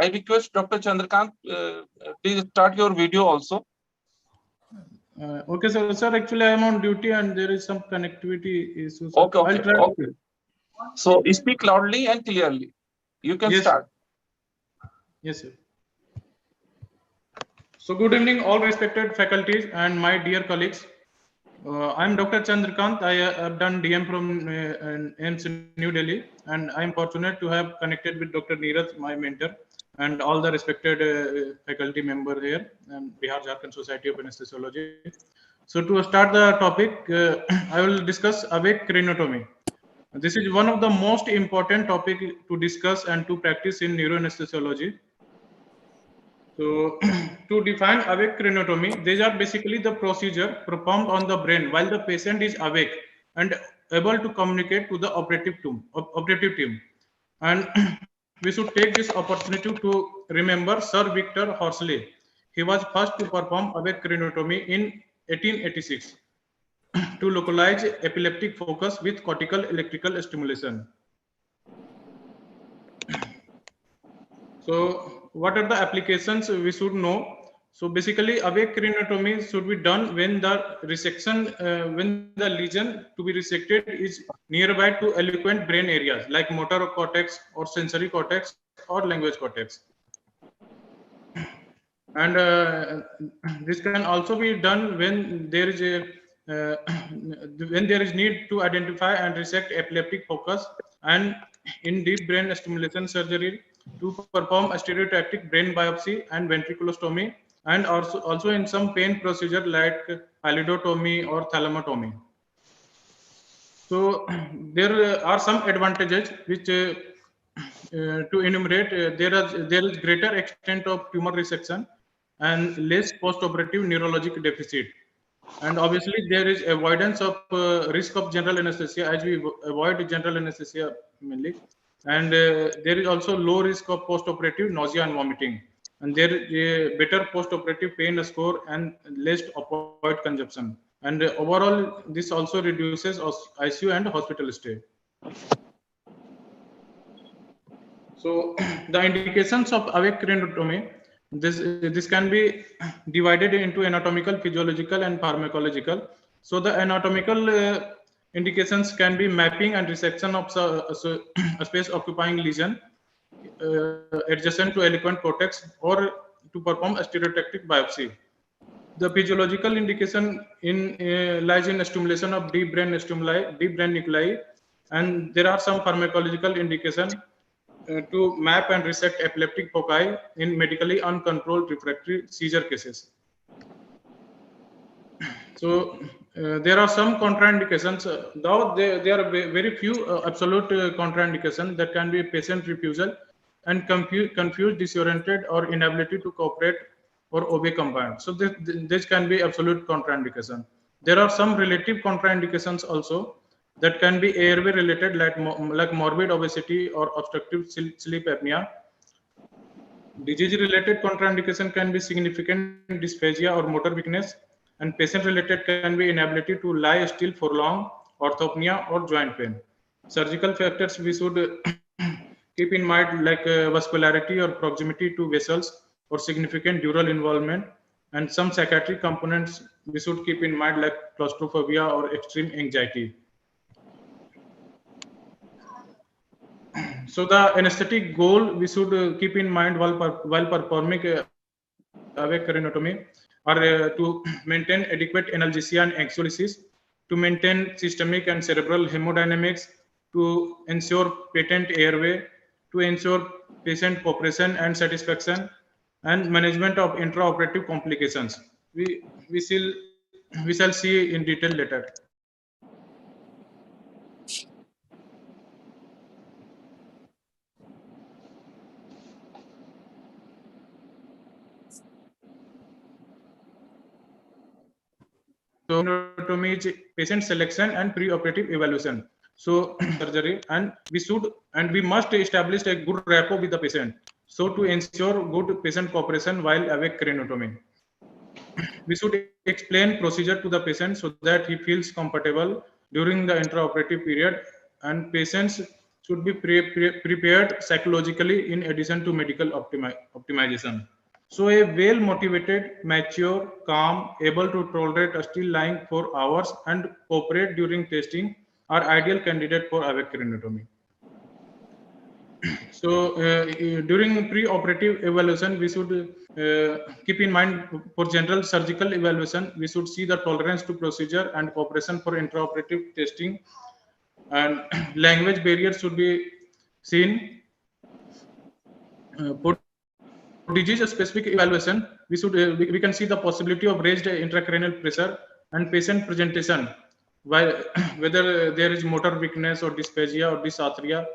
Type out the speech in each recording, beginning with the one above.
I request Dr. Chandrakant, please start your video also. Okay, sir. Actually, I am on duty and there is some connectivity issues. Okay. I'll try. Okay. So speak loudly and clearly. You can start. Yes, sir. So good evening, all respected faculties and my dear colleagues. I'm Dr. Chandrakant. I have done DM from AIIMS New Delhi, and I'm fortunate to have connected with Dr. Neeraj, my mentor, and all the respected faculty member here, and Bihar Jharkhand Society of Anesthesiology. So to start the topic, I will discuss awake craniotomy. This is one of the most important topic to discuss and to practice in neuroanesthesiology. So to define awake craniotomy, these are basically the procedure performed on the brain while the patient is awake and able to communicate to the operative team. And we should take this opportunity to remember Sir Victor Horsley. He was first to perform awake craniotomy in 1886 to localize epileptic focus with cortical electrical stimulation. So what are the applications we should know? So basically, awake craniotomy should be done when the resection, when the lesion to be resected is nearby to eloquent brain areas like motor cortex or sensory cortex or language cortex. And this can also be done when there is need to identify and resect epileptic focus, and in deep brain stimulation surgery to perform a stereotactic brain biopsy and ventriculostomy, and also in some pain procedure like pallidotomy or thalamotomy. So there are some advantages which to enumerate. There is greater extent of tumor resection and less post-operative neurologic deficit. And obviously there is avoidance of risk of general anesthesia, as we avoid general anesthesia mainly. And there is also low risk of post-operative nausea and vomiting. And there is a better post-operative pain score and less opioid consumption. And overall, this also reduces ICU and hospital stay. So the indications of awake craniotomy, this can be divided into anatomical, physiological, and pharmacological. So the anatomical indications can be mapping and resection of a space occupying lesion adjacent to eloquent cortex, or to perform a stereotactic biopsy. The physiological indication lies in stimulation of deep brain nuclei, and there are some pharmacological indication to map and resect epileptic foci in medically uncontrolled refractory seizure cases. So there are some contraindications, though there are very few absolute contraindications that can be patient refusal and confused, disoriented, or inability to cooperate or obey command. So this can be absolute contraindication. There are some relative contraindications also that can be airway related, like morbid obesity or obstructive sleep apnea. Disease related contraindication can be significant dysphagia or motor weakness, and patient related can be inability to lie still for long, orthopnea, or joint pain. Surgical factors we should keep in mind, like vascularity or proximity to vessels or significant dural involvement, and some psychiatric components we should keep in mind, like claustrophobia or extreme anxiety. So the anesthetic goal we should keep in mind while performing awake craniotomy are to maintain adequate analgesia and anxiolysis, to maintain systemic and cerebral hemodynamics, to ensure patent airway, to ensure patient cooperation and satisfaction, and management of intraoperative complications. We shall see in detail later. So craniotomy is patient selection and preoperative evaluation. So surgery, and we must establish a good rapport with the patient. So to ensure good patient cooperation while awake craniotomy, we should explain procedure to the patient so that he feels comfortable during the intraoperative period, and patients should be prepared psychologically in addition to medical optimization. So a well-motivated, mature, calm, able to tolerate a still lying for hours and cooperate during testing are ideal candidate for awake craniotomy. So during pre-operative evaluation, we should keep in mind for general surgical evaluation, we should see the tolerance to procedure and cooperation for intraoperative testing, and language barriers should be seen. For disease specific evaluation, we can see the possibility of raised intracranial pressure and patient presentation, while whether there is motor weakness or dysphagia or dysarthria.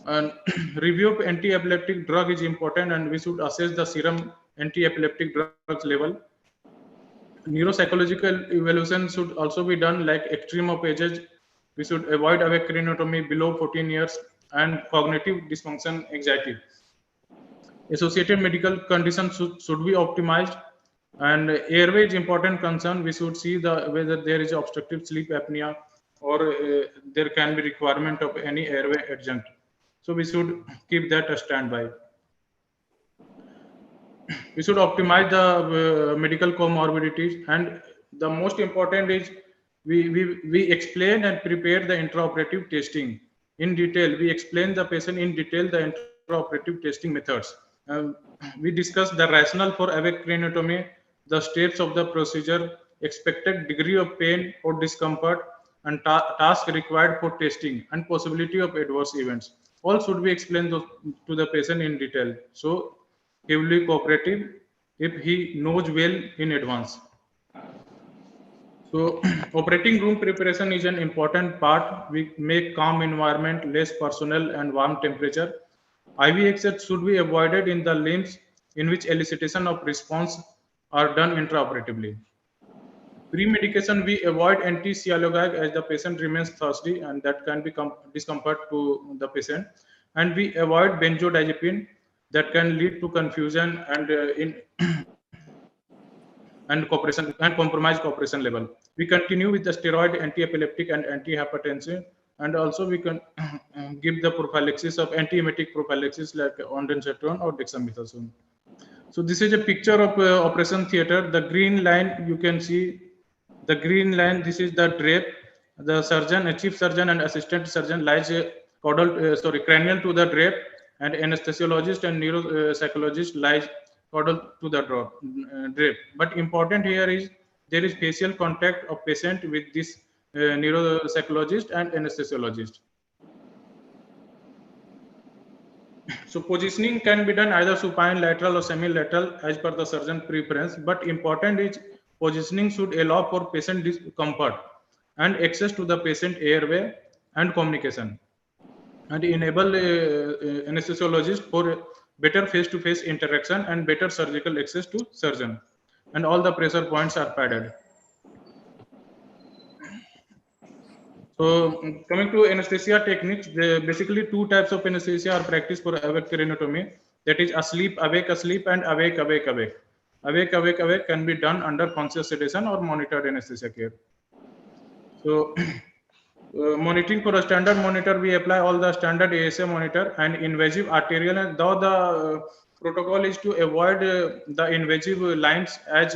And review of anti-epileptic drug is important, and we should assess the serum anti-epileptic drugs level. Neuropsychological evaluation should also be done, like extreme of ages. We should avoid awake craniotomy below 14 years and cognitive dysfunction, anxiety. Associated medical conditions should be optimized, and airway is important concern. We should see whether there is obstructive sleep apnea or there can be requirement of any airway adjunct. So we should keep that a standby. We should optimize the medical comorbidities, and the most important is we explain and prepare the intraoperative testing in detail. We explain the patient in detail the intraoperative testing methods. We discuss the rationale for awake craniotomy, the steps of the procedure, expected degree of pain or discomfort, and task required for testing, and possibility of adverse events. All should be explained to the patient in detail. So he will be cooperative if he knows well in advance. So operating room preparation is an important part. We make calm environment, less personnel, and warm temperature. IV access should be avoided in the limbs in which elicitation of response are done intraoperatively. Pre-medication, we avoid anti-sialogogue as the patient remains thirsty, and that can become discomfort to the patient. And we avoid benzodiazepine that can lead to confusion and and compromise cooperation level. We continue with the steroid, anti-epileptic, and antihypertensive, and also we can give the prophylaxis of antiemetic prophylaxis like ondansetron or dexamethasone. So this is a picture of operation theater. The green line, you can see the green line. This is the drape. The surgeon, chief surgeon, and assistant surgeon lies cranial to the drape, and anesthesiologist and neuropsychologist lies caudal to the drape. But important here is there is facial contact of patient with this neuropsychologist and anesthesiologist. So positioning can be done either supine, lateral, or semi-lateral as per the surgeon preference. But important is positioning should allow for patient comfort and access to the patient airway and communication, and enable anesthesiologist for better face-to-face interaction and better surgical access to surgeon. And all the pressure points are padded. So coming to anesthesia techniques, basically two types of anesthesia are practiced for awake craniotomy. That is asleep, and awake, awake. Awake, awake can be done under conscious sedation or monitored anesthesia care. So monitoring, for a standard monitor, we apply all the standard ASA monitor and invasive arterial, and though the protocol is to avoid the invasive lines as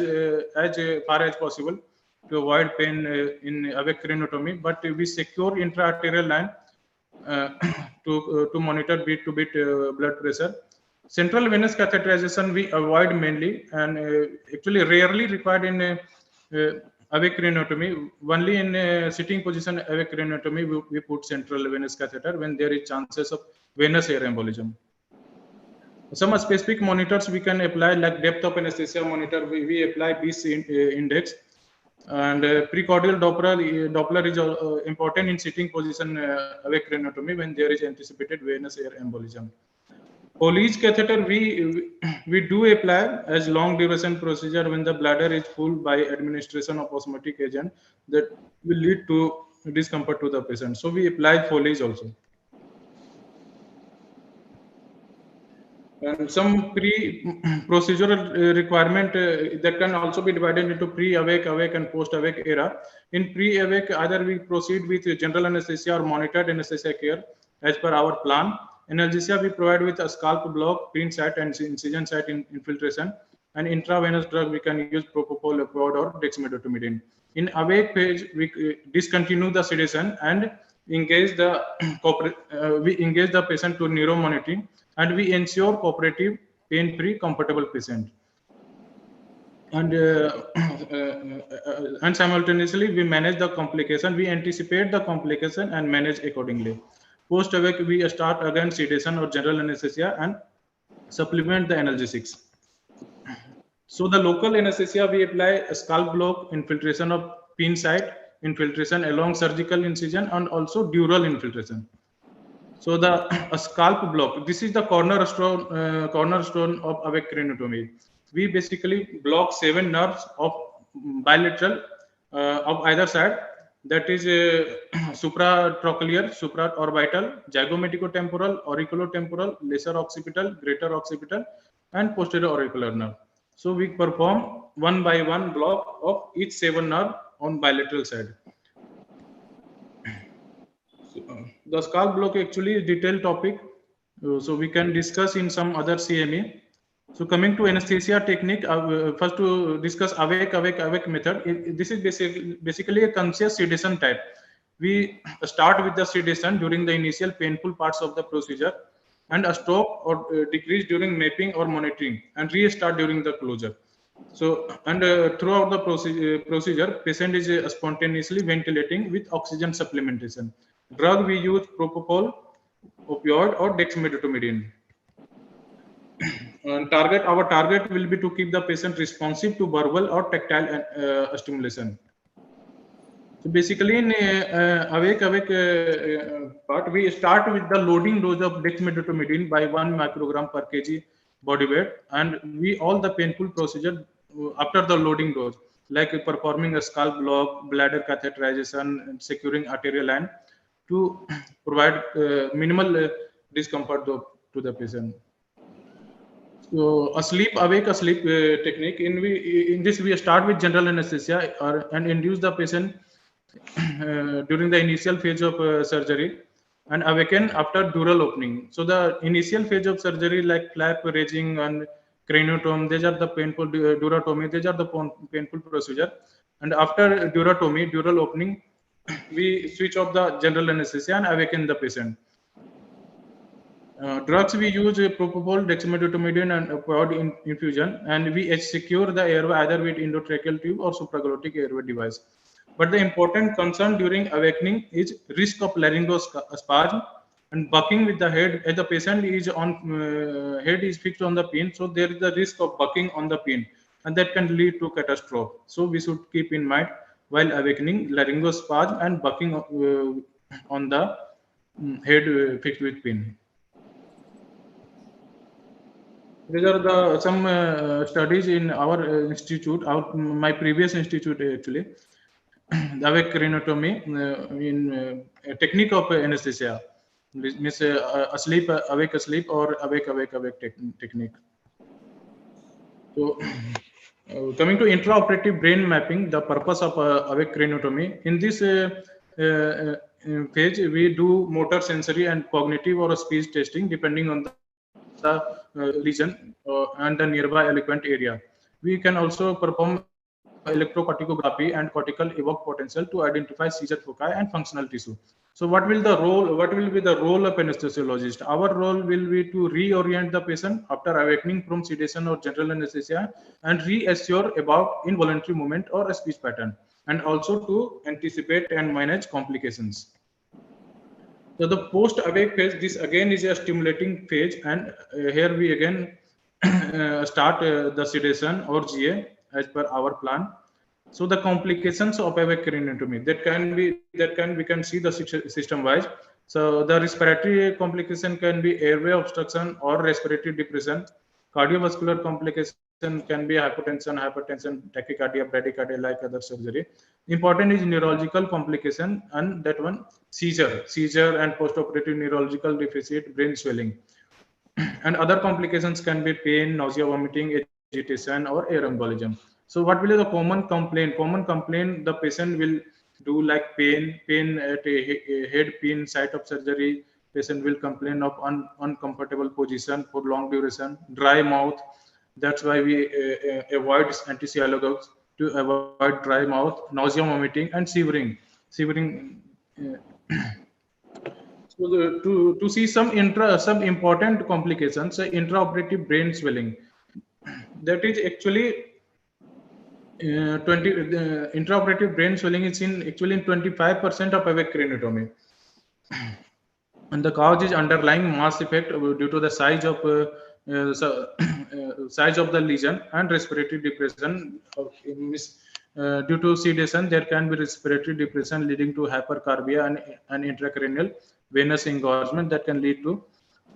far as possible to avoid pain in awake craniotomy, but we secure intra-arterial line to monitor beat-to-beat blood pressure. Central venous catheterization we avoid mainly, and actually rarely required in awake craniotomy. Only in sitting position awake craniotomy we put central venous catheter when there is chances of venous air embolism. Some specific monitors we can apply, like depth of anesthesia monitor. We apply BIS index, and precordial Doppler is important in sitting position awake craniotomy when there is anticipated venous air embolism. Foley's catheter we do apply as long duration procedure when the bladder is full by administration of osmotic agent that will lead to discomfort to the patient. So we apply Foley's also. And some pre-procedural requirement that can also be divided into pre-awake, awake, and post-awake era. In pre-awake, either we proceed with general anesthesia or monitored anesthesia care, as per our plan. Analgesia we provide with a scalp block, pin site, and incision site infiltration. And intravenous drug we can use propofol, opioid, or dexmedetomidine. In awake phase, we discontinue the sedation and engage the we engage the patient to neuromonitoring, and we ensure cooperative, pain-free, comfortable patient. And and simultaneously we manage the complication. We anticipate the complication and manage accordingly. Post awake we start again sedation or general anesthesia and supplement the analgesics. So the local anesthesia we apply a scalp block, infiltration of pin site, infiltration along surgical incision, and also dural infiltration. So the a scalp block, this is the cornerstone of awake craniotomy. We basically block 7 nerves of bilateral of either side. That is supratrochlear, supraorbital, zygomaticotemporal, auriculotemporal, lesser occipital, greater occipital, and posterior auricular nerve. So we perform one by one block of each 7 nerve on bilateral side. The scalp block actually is detailed topic, so we can discuss in some other CME. So coming to anesthesia technique, first to discuss awake method. This is basically a conscious sedation type. We start with the sedation during the initial painful parts of the procedure, and stop or decrease during mapping or monitoring, and restart during the closure. So, and throughout the procedure, patient is spontaneously ventilating with oxygen supplementation. Drug we use propofol, opioid, or dexmedetomidine. Our target will be to keep the patient responsive to verbal or tactile stimulation. So basically, in awake part, we start with the loading dose of dexmedetomidine by 1 microgram per kg body weight, and we all the painful procedure after the loading dose, like performing a scalp block, bladder catheterization, and securing arterial line to provide minimal discomfort to the patient. So awake asleep technique. In this we start with general anesthesia and induce the patient during the initial phase of surgery, and awaken after dural opening. So the initial phase of surgery, like flap raising and craniotomy, these are the painful duratomy. These are the painful procedure. And after duratomy, dural opening, we switch off the general anesthesia and awaken the patient. Drugs we use propofol, dexmedetomidine, and opioid infusion, and we secure the airway either with endotracheal tube or supraglottic airway device. But the important concern during awakening is risk of laryngospasm and bucking with the head. As the patient is on head is fixed on the pin, so there is the risk of bucking on the pin, and that can lead to catastrophe. So we should keep in mind while awakening laryngospasm and bucking on the head fixed with pin. These are the some studies in our institute, my previous institute actually. The awake craniotomy in technique of anesthesia, means awake asleep or awake technique. So coming to intraoperative brain mapping, the purpose of awake craniotomy. In this phase, we do motor, sensory, and cognitive or speech testing depending on the lesion and the nearby eloquent area. We can also perform electrocorticography and cortical evoked potential to identify seizure foci and functional tissue. So what will be the role of anesthesiologist? Our role will be to reorient the patient after awakening from sedation or general anesthesia and reassure about involuntary movement or a speech pattern, and also to anticipate and manage complications. So the post-awake phase, this again is a stimulating phase, and here we again start the sedation or GA as per our plan. So the complications of awake craniotomy we can see the system wise. So the respiratory complication can be airway obstruction or respiratory depression. Cardiovascular complication can be hypertension, tachycardia, bradycardia, like other surgery. Important is neurological complication, and that one seizure and postoperative neurological deficit, brain swelling. And other complications can be pain, nausea, vomiting, agitation, or air embolism. So what will be the common complaint? The patient will do like pain at a head pin site of surgery, patient will complain of uncomfortable position for long duration, dry mouth. That's why we avoid antipsychotics to avoid dry mouth, nausea, vomiting, and shivering. Shivering. So to see some important complications, intraoperative brain swelling. That is actually 20 intraoperative brain swelling is in 25% of awake craniotomy, and the cause is underlying mass effect due to the size of size of the lesion and respiratory depression. Due to sedation, there can be respiratory depression leading to hypercarbia and intracranial venous engorgement that can lead to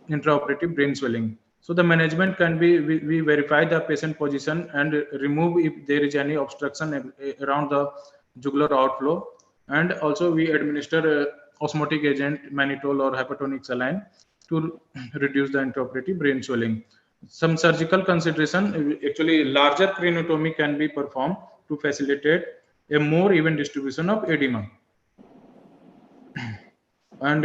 intraoperative brain swelling. So the management can be we verify the patient position and remove if there is any obstruction around the jugular outflow, and also we administer osmotic agent mannitol or hypertonic saline to reduce the intraoperative brain swelling. Some surgical consideration, actually larger craniotomy can be performed to facilitate a more even distribution of edema. And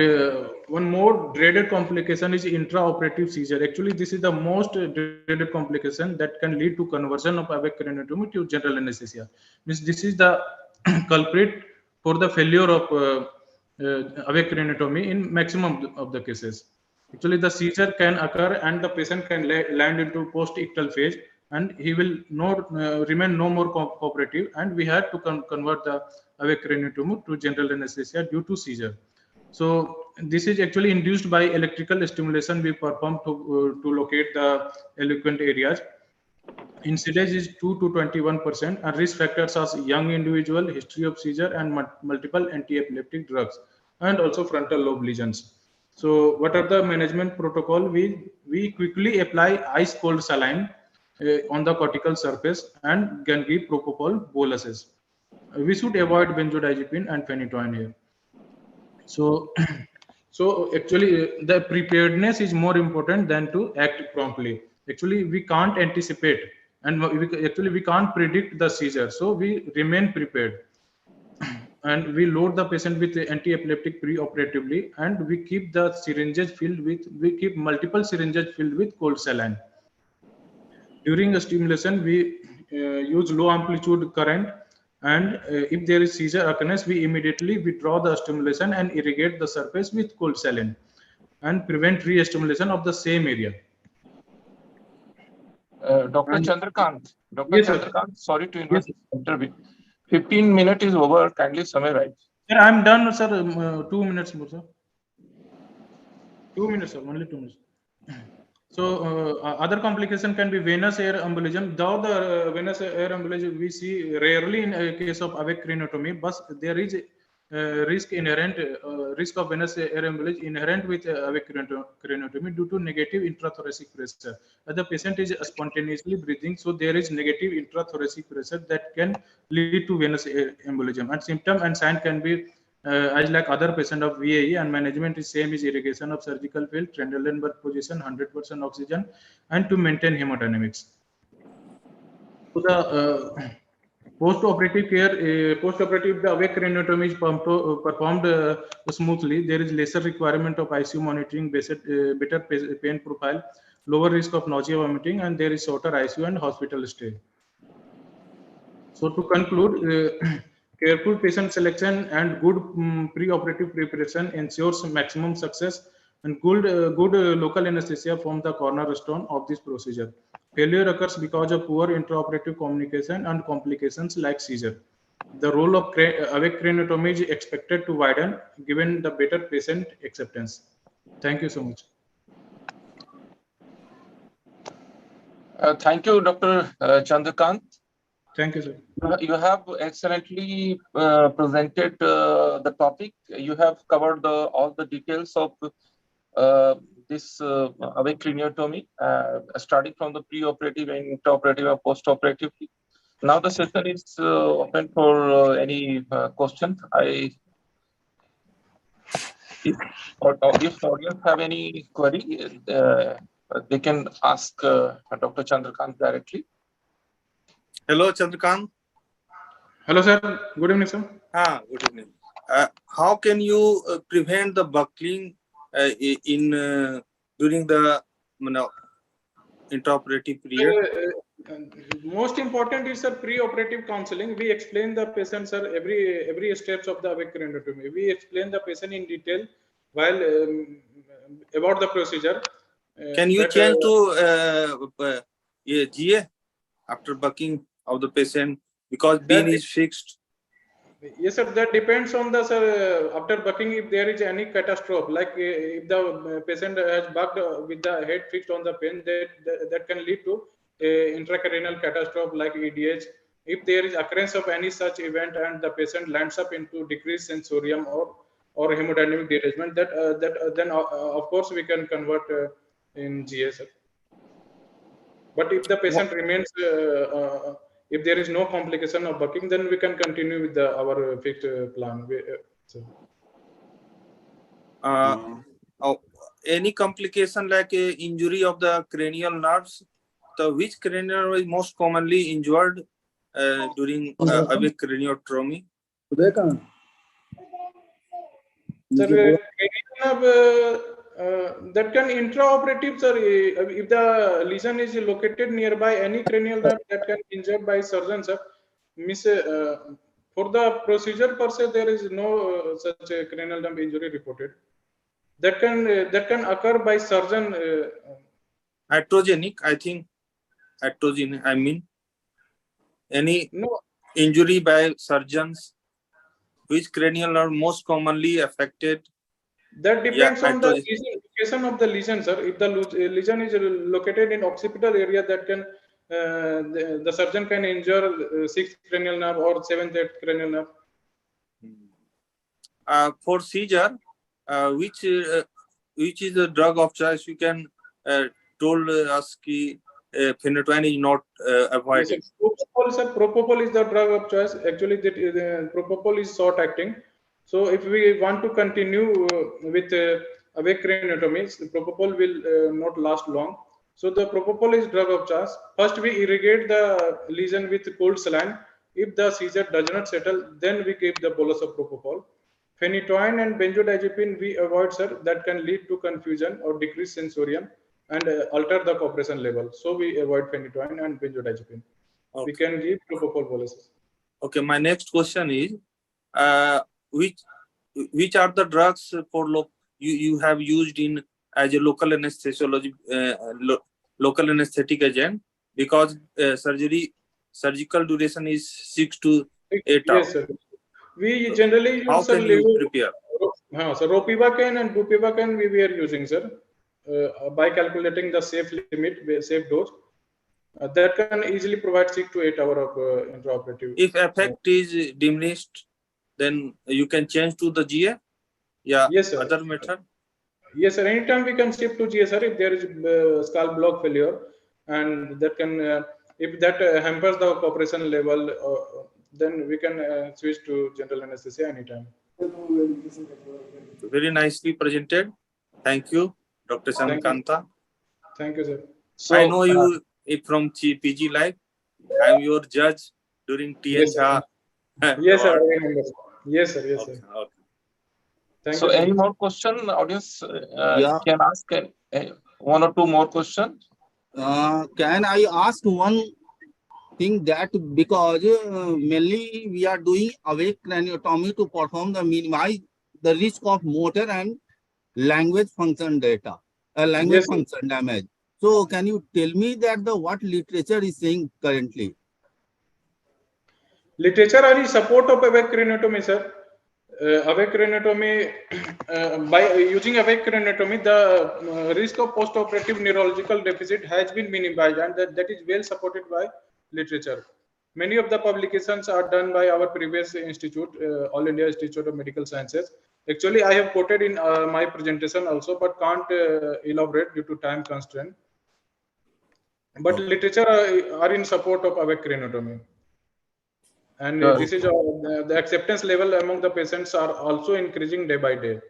one more dreaded complication is intraoperative seizure. Actually, this is the most dreaded complication that can lead to conversion of awake craniotomy to general anesthesia. Means this is the culprit for the failure of awake craniotomy in maximum of the cases. Actually, the seizure can occur and the patient can land into post-ictal phase, and he will remain no more cooperative, and we had to convert the awake craniotomy to general anesthesia due to seizure. So this is actually induced by electrical stimulation we perform to locate the eloquent areas. Incidence is 2 to 21%, and risk factors are young individual, history of seizure, and multiple anti-epileptic drugs, and also frontal lobe lesions. So what are the management protocol? We quickly apply ice cold saline on the cortical surface and can give propofol boluses. We should avoid benzodiazepine and phenytoin here. So so actually the preparedness is more important than to act promptly. Actually we can't anticipate, and we can't predict the seizure, so we remain prepared. And we load the patient with anti-epileptic pre-operatively, and we keep multiple syringes filled with cold saline. During a stimulation, we use low amplitude current, and if there is seizure occurrence, we immediately withdraw the stimulation and irrigate the surface with cold saline and prevent re-stimulation of the same area. Dr. Chandrakant, Yes, Chandrakant, sorry to intervene. 15 minutes is over. Kindly summarize. Sir, I'm done, sir. 2 minutes more, sir. 2 minutes, sir. Only 2 minutes. So other complication can be venous air embolism. Though the venous air embolism we see rarely in a case of awake craniotomy, but there is risk of venous air embolism inherent with awake craniotomy due to negative intrathoracic pressure. The patient is spontaneously breathing, so there is negative intrathoracic pressure that can lead to venous air embolism. And symptom and sign can be as like other patient of VAE, and management is same is irrigation of surgical field, Trendelenburg position, 100% oxygen, and to maintain hemodynamics. So the post-operative care, post-operative the awake craniotomy is performed smoothly. There is lesser requirement of ICU monitoring, better pain profile, lower risk of nausea, vomiting, and there is shorter ICU and hospital stay. So to conclude, careful patient selection and good pre-operative preparation ensures maximum success, and good local anesthesia forms the cornerstone of this procedure. Failure occurs because of poor intraoperative communication and complications like seizure. The role of awake craniotomy is expected to widen given the better patient acceptance. Thank you so much. Thank you, Dr. Chandrakant. Thank you, sir. You have excellently presented the topic. You have covered all the details of this awake craniotomy, starting from the pre-operative and intraoperative and post-operative. Now the session is open for any questions. If audience have any query, they can ask Dr. Chandrakant directly. Hello, Chandrakant. Hello, sir. Good evening, sir. Good evening. How can you prevent the buckling during the intraoperative period? Most important is pre-operative counseling. We explain the patient, sir, every steps of the awake craniotomy. We explain the patient in detail while about the procedure. Can you change to GA after bucking of the patient because bean is fixed? Yes, sir. That depends on the after bucking, if there is any catastrophe, like if the patient has bucked with the head fixed on the pen, that can lead to intracranial catastrophe like EDH. If there is occurrence of any such event and the patient lands up into decreased sensorium or hemodynamic derangement, then of course we can convert in GS. But if the patient remains, if there is no complication of bucking, then we can continue with our fixed plan. Any complication like injury of the cranial nerves? So which cranial nerve is most commonly injured during awake craniotomy? Sir, that can intraoperative, sir. If the lesion is located nearby any cranial nerve that can be injured by surgeon, sir. For the procedure per se, there is no such a cranial nerve injury reported. That can occur by surgeon. Iatrogenic, I think. Iatrogenic, I mean. Any injury by surgeons? Which cranial nerve most commonly affected? That depends on the location of the lesion, sir. If the lesion is located in occipital area, that can the surgeon can injure sixth cranial nerve or seventh, eighth cranial nerve. For seizure, which is the drug of choice? You can told us that phenytoin is not avoided. Yes, propofol is the drug of choice. Actually, the propofol is short acting. So if we want to continue with awake craniotomy, the propofol will not last long. So the propofol is drug of choice. First, we irrigate the lesion with cold saline. If the seizure does not settle, then we give the bolus of propofol. Phenytoin and benzodiazepine we avoid, sir. That can lead to confusion or decreased sensorium and alter the compression level. So we avoid phenytoin and benzodiazepine. Okay. We can give propofol boluses. Okay, my next question is, which are the drugs for you have used in as a local anesthesiology, local anesthetic agent, because surgical duration is 6 to 8 hours. Yes, sir. We generally use. How can you prepare? So ropivacaine and bupivacaine we are using, sir, by calculating the safe limit, safe dose. That can easily provide 6 to 8 hours of intraoperative. If effect is diminished, then you can change to the GA. Yeah. Yes, sir. Other method. Yes, sir. Anytime we can shift to GA, sir, if there is skull block failure, and that can, if that hampers the cooperation level, then we can switch to general anesthesia anytime. Very nicely presented. Thank you, Dr. Chandrakanta. Thank you, sir. So, I know you from PG Live. I am your judge during TN Shah. Yes, sir. Yes, sir. Yes, sir. Okay. Thank so you, any more question, audience? Can ask one or two more questions? Can I ask one thing, that because mainly we are doing awake craniotomy to perform the minimize the risk of motor and language function data, language function damage. So can you tell me that what literature is saying currently? Literature are in support of awake craniotomy, sir. Awake craniotomy, by using awake craniotomy, the risk of post-operative neurological deficit has been minimized, and that is well supported by literature. Many of the publications are done by our previous institute, All India Institute of Medical Sciences. Actually, I have quoted in my presentation also, but can't elaborate due to time constraint. But literature are in support of awake craniotomy. And this is the acceptance level among the patients are also increasing day by day.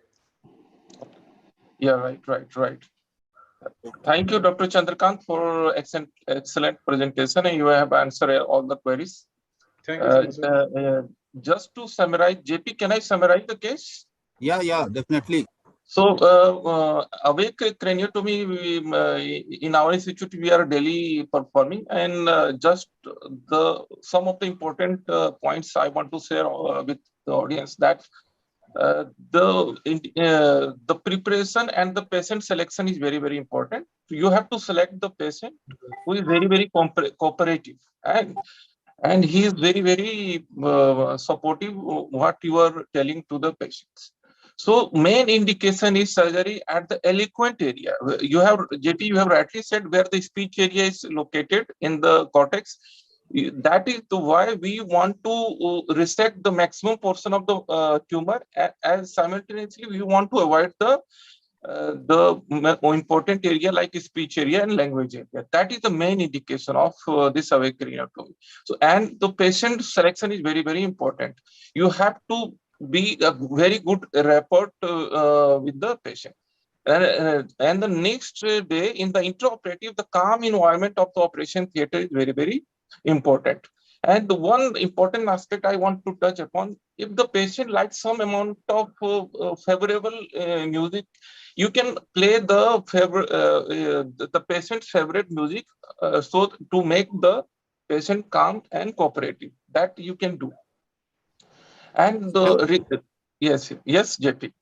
Yeah, right. Thank you, Dr. Chandrakant, for excellent presentation, and you have answered all the queries. Thank you, sir. Just to summarize, JP, can I summarize the case? Yeah, definitely. So, awake craniotomy, in our institute, we are daily performing, and just some of the important points I want to share with the audience, that the preparation and the patient selection is very, very important. You have to select the patient who is very, very cooperative, and he is very, very supportive what you are telling to the patients. So main indication is surgery at the eloquent area. You have, JP, you have rightly said where the speech area is located in the cortex. That is why we want to resect the maximum portion of the tumor, as simultaneously we want to avoid the important area like speech area and language area. That is the main indication of this awake craniotomy. So, and the patient selection is very, very important. You have to be a very good rapport with the patient. And the next day in the intraoperative, the calm environment of the operation theater is very, very important. And the one important aspect I want to touch upon, if the patient likes some amount of favorable music, you can play the patient's favorite music, so to make the patient calm and cooperative. That you can do. And yes, JP.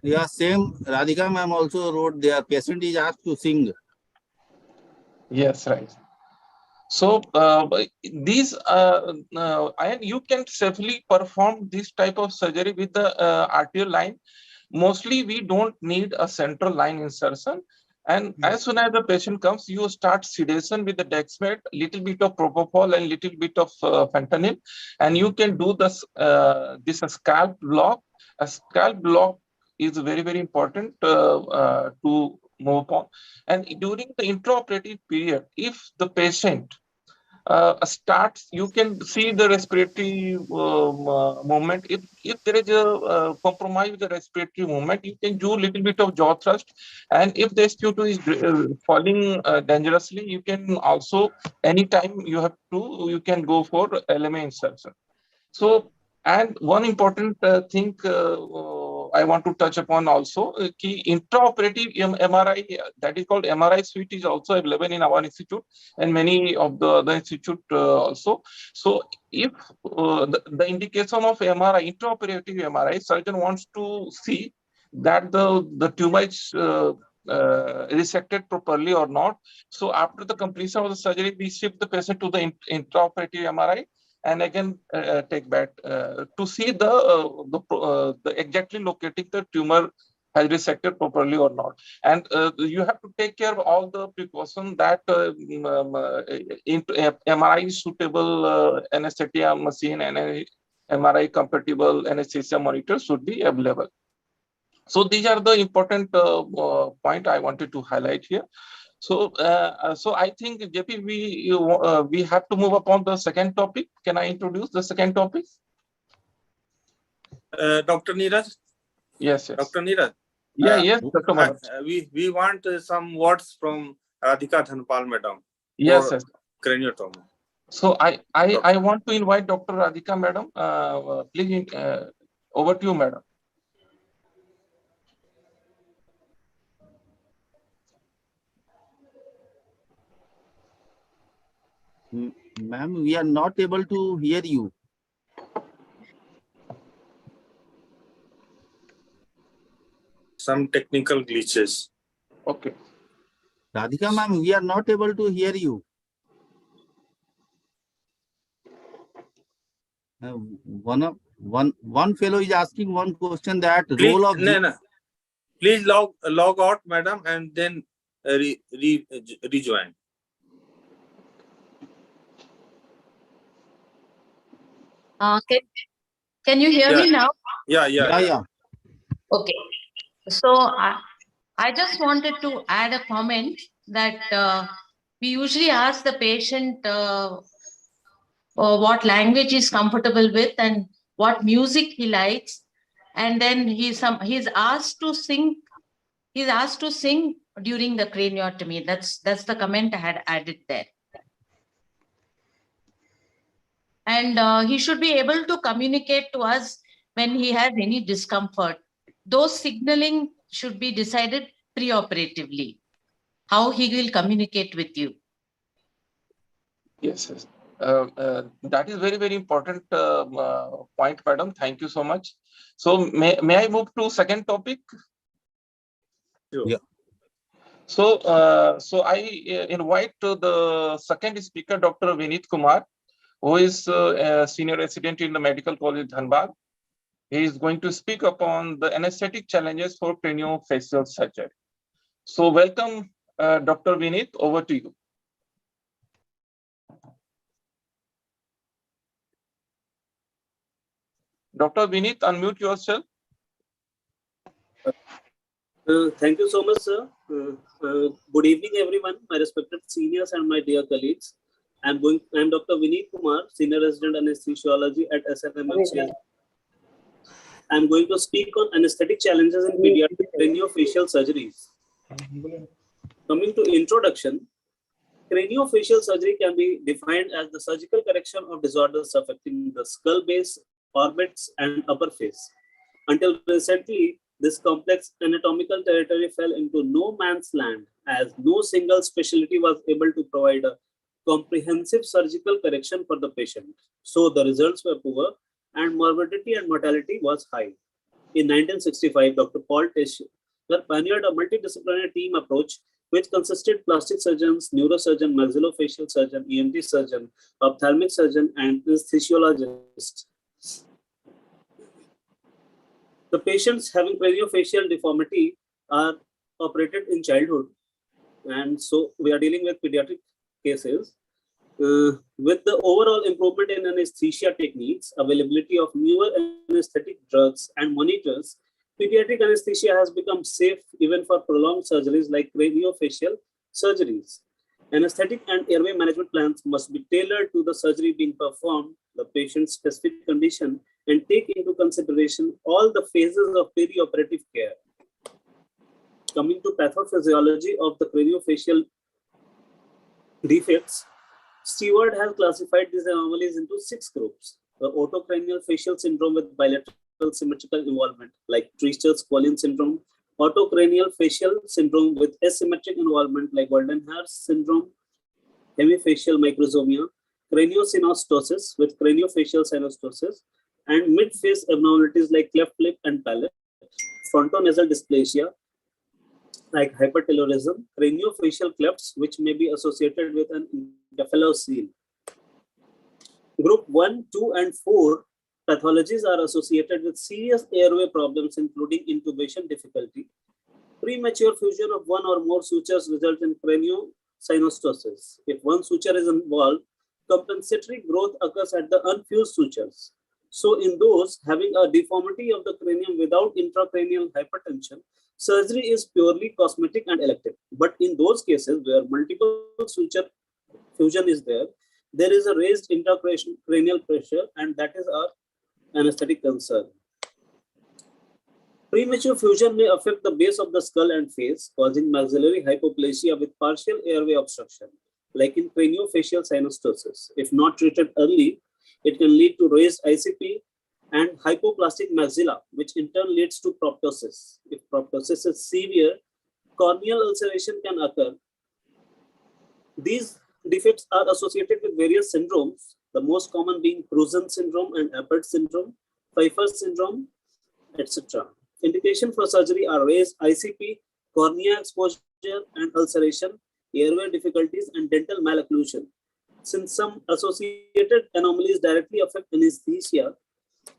Yeah, same. Radhika ma'am also wrote there, patient is asked to sing. Yes, right. So these and you can safely perform this type of surgery with the arterial line. Mostly we don't need a central line insertion. And as soon as the patient comes, you start sedation with the Dexmed, little bit of propofol and little bit of fentanyl, and you can do this scalp block. A scalp block is very, very important to move upon. And during the intraoperative period, if the patient starts, you can see the respiratory movement. If there is a compromise with the respiratory movement, you can do a little bit of jaw thrust. And if the SQ2 is falling dangerously, you can also, anytime you can go for LMA insertion. So, and one important thing I want to touch upon also, key intraoperative MRI, that is called MRI suite, is also available in our institute and many of the other institute also. So, if the indication of MRI, intraoperative MRI, surgeon wants to see that the tumor is resected properly or not. So, after the completion of the surgery, we shift the patient to the intraoperative MRI, and again take back to see the exactly locating the tumor has resected properly or not. And you have to take care of all the precautions that MRI suitable anesthesia machine and MRI compatible anesthesia monitor should be available. So these are the important point I wanted to highlight here. So, so I think, JP, we have to move upon the second topic. Can I introduce the second topic? Dr. Neeraj? Yes. Dr. Neeraj? Yes, Dr. Manoj. We want some words from Radhika Dhanpal madam. Yes. Craniotomy. So I want to invite Dr. Radhika madam. Please, over to you, madam. Ma'am, we are not able to hear you. Some technical glitches. Okay. Radhika ma'am, we are not able to hear you. One fellow is asking one question, that Please, role of please log out, madam, and then rejoin. Can you hear me now? Yeah. Okay. So I just wanted to add a comment that we usually ask the patient what language he's comfortable with and what music he likes, and then he's asked to sing. He's asked to sing during the craniotomy. That's the comment I had added there. And he should be able to communicate to us when he has any discomfort. Those signaling should be decided preoperatively, how he will communicate with you. Yes, yes. That is very, very important point, madam. Thank you so much. So may I move to second topic? Sure. Yeah. So, so I invite the second speaker, Dr. Vineet Kumar, who is a senior resident in the Medical College Dhanbad. He is going to speak upon the anesthetic challenges for craniofacial surgery. So welcome, Dr. Vineet, over to you. Dr. Vineet, unmute yourself. Thank you so much, sir. Good evening, everyone, my respected seniors and my dear colleagues. I'm Dr. Vineet Kumar, Senior Resident Anesthesiology at SNMHCS. I'm going to speak on anesthetic challenges in pediatric craniofacial surgeries. Coming to introduction, craniofacial surgery can be defined as the surgical correction of disorders affecting the skull base, orbits, and upper face. Until recently, this complex anatomical territory fell into no man's land, as no single specialty was able to provide a comprehensive surgical correction for the patient. So the results were poor and morbidity and mortality was high. In 1965, Dr. Paul Teicher pioneered a multidisciplinary team approach which consisted plastic surgeons, neurosurgeon, maxillofacial surgeon, ENT surgeon, ophthalmic surgeon, and anesthesiologist. The patients having craniofacial deformity are operated in childhood, and so we are dealing with pediatric cases. With the overall improvement in anesthesia techniques, availability of newer anesthetic drugs and monitors, pediatric anesthesia has become safe even for prolonged surgeries like craniofacial surgeries. Anesthetic and airway management plans must be tailored to the surgery being performed, the patient's specific condition, and take into consideration all the phases of perioperative care. Coming to pathophysiology of the craniofacial defects, Stewart has classified these anomalies into 6 groups. The autocranial facial syndrome with bilateral symmetrical involvement, like Treacher's-Collins syndrome, autocranial facial syndrome with asymmetric involvement, like Goldenhar syndrome, hemifacial microsomia, craniosynostosis with craniofacial synostosis, and mid-face abnormalities like cleft lip and palate, frontonasal dysplasia, like hypertelorism, craniofacial clefts, which may be associated with an encephalocele. Group 1, 2, and 4 pathologies are associated with serious airway problems, including intubation difficulty. Premature fusion of one or more sutures results in craniosynostosis. If one suture is involved, compensatory growth occurs at the unfused sutures. So in those having a deformity of the cranium without intracranial hypertension, surgery is purely cosmetic and elective. But in those cases where multiple suture fusion is there, there is a raised intracranial pressure, and that is our anesthetic concern. Premature fusion may affect the base of the skull and face, causing maxillary hypoplasia with partial airway obstruction, like in craniofacial synostosis. If not treated early, it can lead to raised ICP and hypoplastic maxilla, which in turn leads to proptosis. If proptosis is severe, corneal ulceration can occur. These defects are associated with various syndromes, the most common being Prusen syndrome and Apert syndrome, Pfeiffer syndrome, etc. Indication for surgery are raised ICP, cornea exposure and ulceration, airway difficulties, and dental malocclusion. Since some associated anomalies directly affect anesthesia,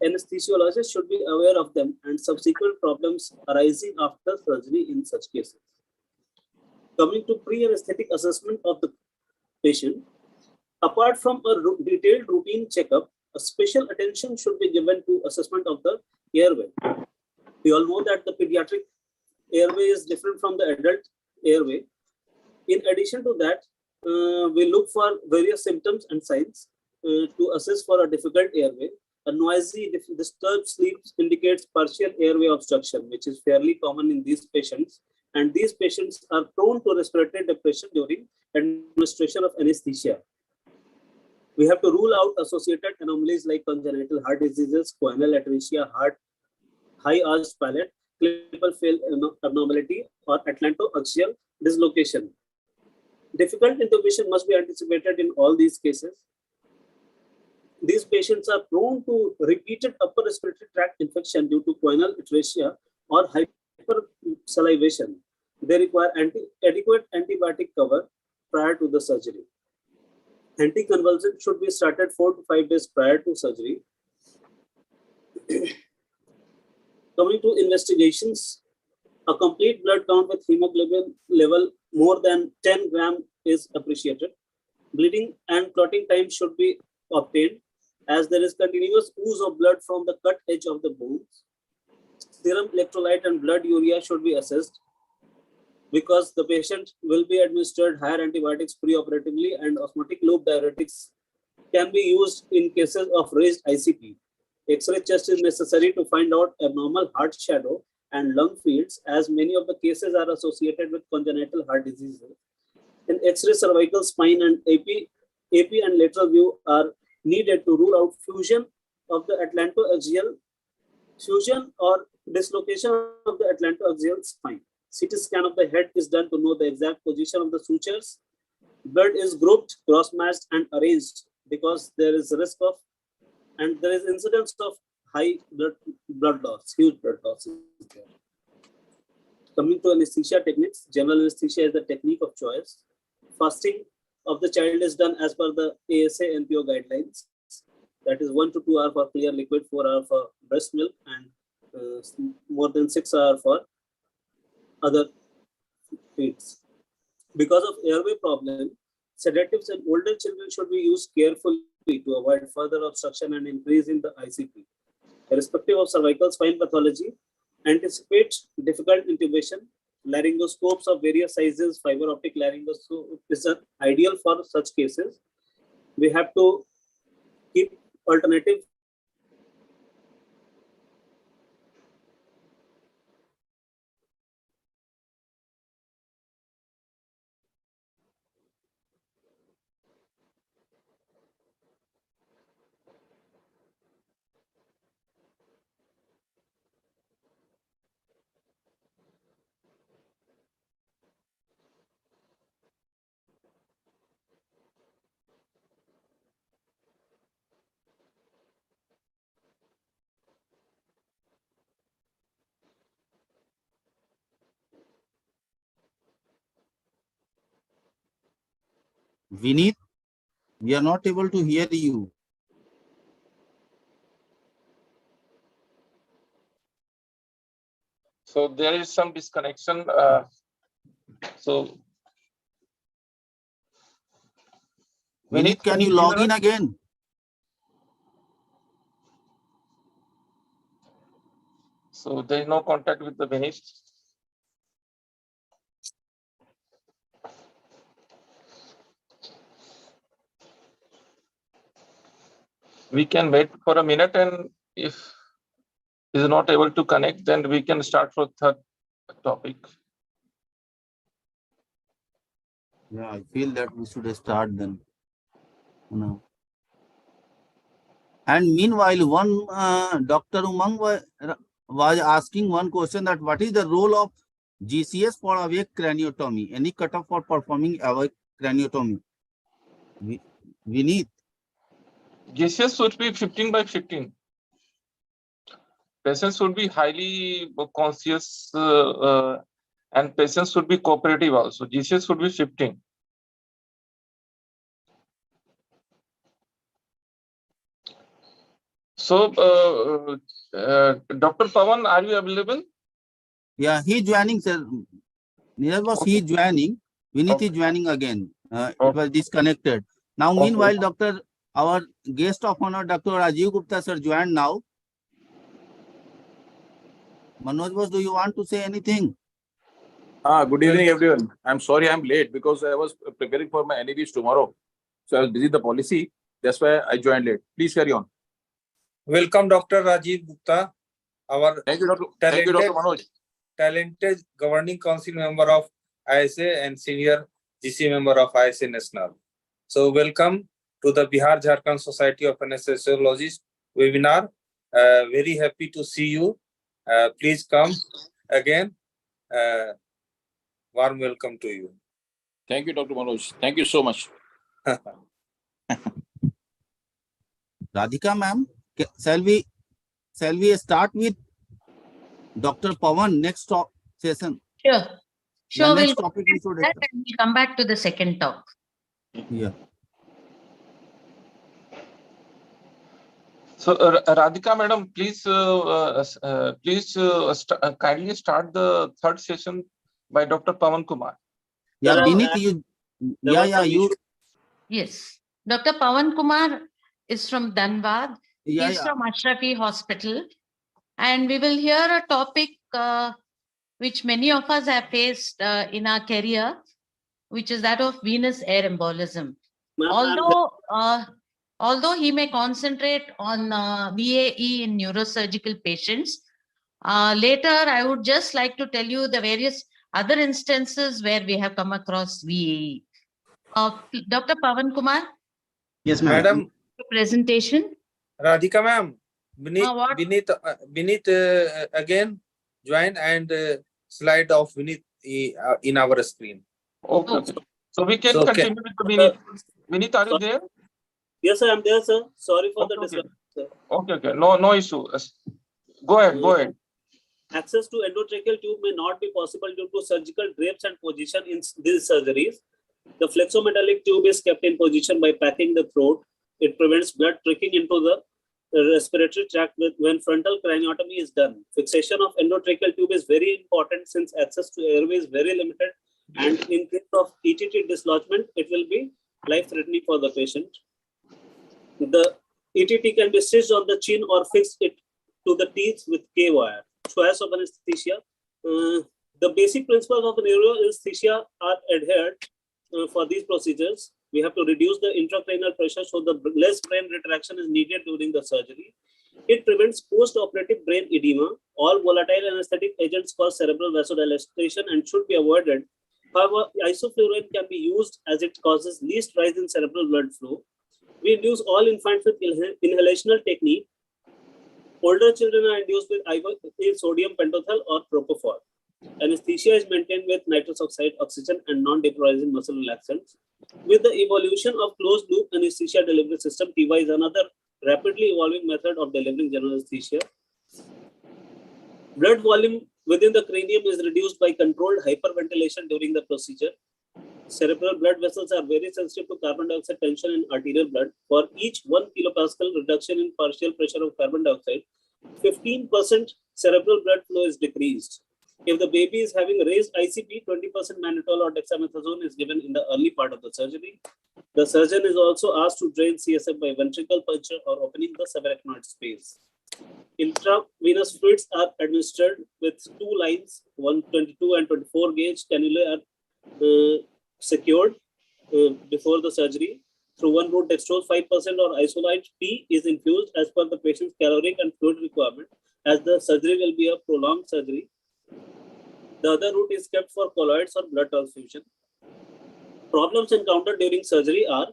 anesthesiologists should be aware of them and subsequent problems arising after surgery in such cases. Coming to pre-anesthetic assessment of the patient, apart from a detailed routine checkup, a special attention should be given to assessment of the airway. We all know that the pediatric airway is different from the adult airway. In addition to that, we look for various symptoms and signs to assess for a difficult airway. A noisy, disturbed sleep indicates partial airway obstruction, which is fairly common in these patients. And these patients are prone to respiratory depression during administration of anesthesia. We have to rule out associated anomalies like congenital heart diseases, choanal atresia, high arched palate, clipper fail abnormality or atlantoaxial dislocation. Difficult intubation must be anticipated in all these cases. These patients are prone to repeated upper respiratory tract infection due to choanal atresia or hypersalivation. They require adequate antibiotic cover prior to the surgery. Anticonvulsant should be started 4 to 5 days prior to surgery. Coming to investigations, a complete blood count with hemoglobin level more than 10 gram is appreciated. Bleeding and clotting time should be obtained as there is continuous ooze of blood from the cut edge of the bones. Serum electrolyte and blood urea should be assessed because the patient will be administered higher antibiotics preoperatively, and osmotic loop diuretics can be used in cases of raised ICP. X-ray chest is necessary to find out abnormal heart shadow and lung fields, as many of the cases are associated with congenital heart diseases. In X-ray, cervical spine and AP and lateral view are needed to rule out fusion of the atlantoaxial fusion or dislocation of the atlantoaxial spine. CT scan of the head is done to know the exact position of the sutures. Blood is grouped, cross-matched, and arranged because there is risk of and there is incidence of high blood loss, huge blood loss. Coming to anesthesia techniques, general anesthesia is the technique of choice. Fasting of the child is done as per the ASA NPO guidelines. That is 1 to 2 hours for clear liquid, 4 hours for breast milk, and more than 6 hours for other feeds. Because of airway problem, sedatives in older children should be used carefully to avoid further obstruction and increase in the ICP. Irrespective of cervical spine pathology, anticipate difficult intubation. Laryngoscopes of various sizes, fiber optic laryngoscope is ideal for such cases. We have to keep alternative Vineet, we are not able to hear you. So there is some disconnection. So Vineet, can you log in again? So there is no contact with the Vineet. We can wait for a minute, and if he is not able to connect, then we can start for third topic. Yeah, I feel that we should start then. No. And meanwhile, one Dr. Umang was asking one question, that what is the role of GCS for awake craniotomy? Any cutoff for performing awake craniotomy? Vineet. GCS should be 15 by 15. Patients should be highly conscious and patients should be cooperative also. GCS should be 15. So, Dr. Pawan, are you available? Yeah, he joining, sir. Neither was he joining. Vineet is joining again. It was disconnected. Now, meanwhile, our guest of honor, Dr. Rajiv Gupta, sir, joined now. Manoj Bose, do you want to say anything? Good evening, everyone. I'm sorry I'm late because I was preparing for my NABs tomorrow. So I was busy with the policy. That's why I joined late. Please carry on. Welcome, Dr. Rajiv Gupta, our Thank you, Dr. Manoj. talented governing council member of ISA and senior GC member of ISA National. So welcome to the Bihar Jharkhand Society of Anesthesiologists webinar. Very happy to see you. Please come again. Warm welcome to you. Thank you, Dr. Manoj. Thank you so much. Radhika ma'am, shall we start with Dr. Pawan next session? Sure. Sure, The we'll next go topic back to that introduction. and we'll come back to the second talk. Yeah. So, Radhika madam, please, kindly start the third session by Dr. Pawan Kumar. Yeah, Sir, Binit, you. there Yeah, was yeah, some you. issue. Yes. Dr. Pawan Kumar is from Dhanbad. Yeah, He's yeah. from Ashrafi Hospital. And we will hear a topic which many of us have faced in our career, which is that of venous air embolism. Ma'am, Although he may concentrate on VAE in neurosurgical patients, later I would just like to tell you the various other instances where we have come across VAE. Dr. Pawan Kumar, Yes, ma'am. Madam, presentation. Radhika ma'am, What? Vineet again join and slide of Vineet in our screen. Okay. Oh. Okay. So we can So, okay. continue with the Vinit. Vinit, are you there? yes, sir, I'm there, sir. Sorry for the Okay, okay. disruption, sir. Okay. No issue. Go ahead. Access to endotracheal tube may not be possible due to surgical drapes and position in these surgeries. The flexometallic tube is kept in position by packing the throat. It prevents blood trickling into the respiratory tract when frontal craniotomy is done. Fixation of endotracheal tube is very important since access to airway is very limited, and in case of ETT dislodgement, it will be life-threatening for the patient. The ETT can be stitched on the chin or fixed it to the teeth with K-wire. Choice of anesthesia. The basic principles of neuroanesthesia are adhered for these procedures. We have to reduce the intracranial pressure so the less brain retraction is needed during the surgery. It prevents post-operative brain edema. All volatile anesthetic agents cause cerebral vasodilation and should be avoided. However, isoflurane can be used as it causes least rise in cerebral blood flow. We induce all infants with inhalational technique. Older children are induced with either sodium pentothal or propofol. Anesthesia is maintained with nitrous oxide, oxygen, and non-depolarizing muscle relaxants. With the evolution of closed-loop anesthesia delivery system, TIVA is another rapidly evolving method of delivering general anesthesia. Blood volume within the cranium is reduced by controlled hyperventilation during the procedure. Cerebral blood vessels are very sensitive to carbon dioxide tension in arterial blood. For each 1 kilopascal reduction in partial pressure of carbon dioxide, 15% cerebral blood flow is decreased. If the baby is having raised ICP, 20% mannitol or dexamethasone is given in the early part of the surgery. The surgeon is also asked to drain CSF by ventricle puncture or opening the subarachnoid space. Intravenous fluids are administered with 2 lines, 122 and 24 gauge cannula are secured before the surgery. Through one route, dextrose 5% or isolate P is infused as per the patient's caloric and fluid requirement, as the surgery will be a prolonged surgery. The other route is kept for colloids or blood transfusion. Problems encountered during surgery are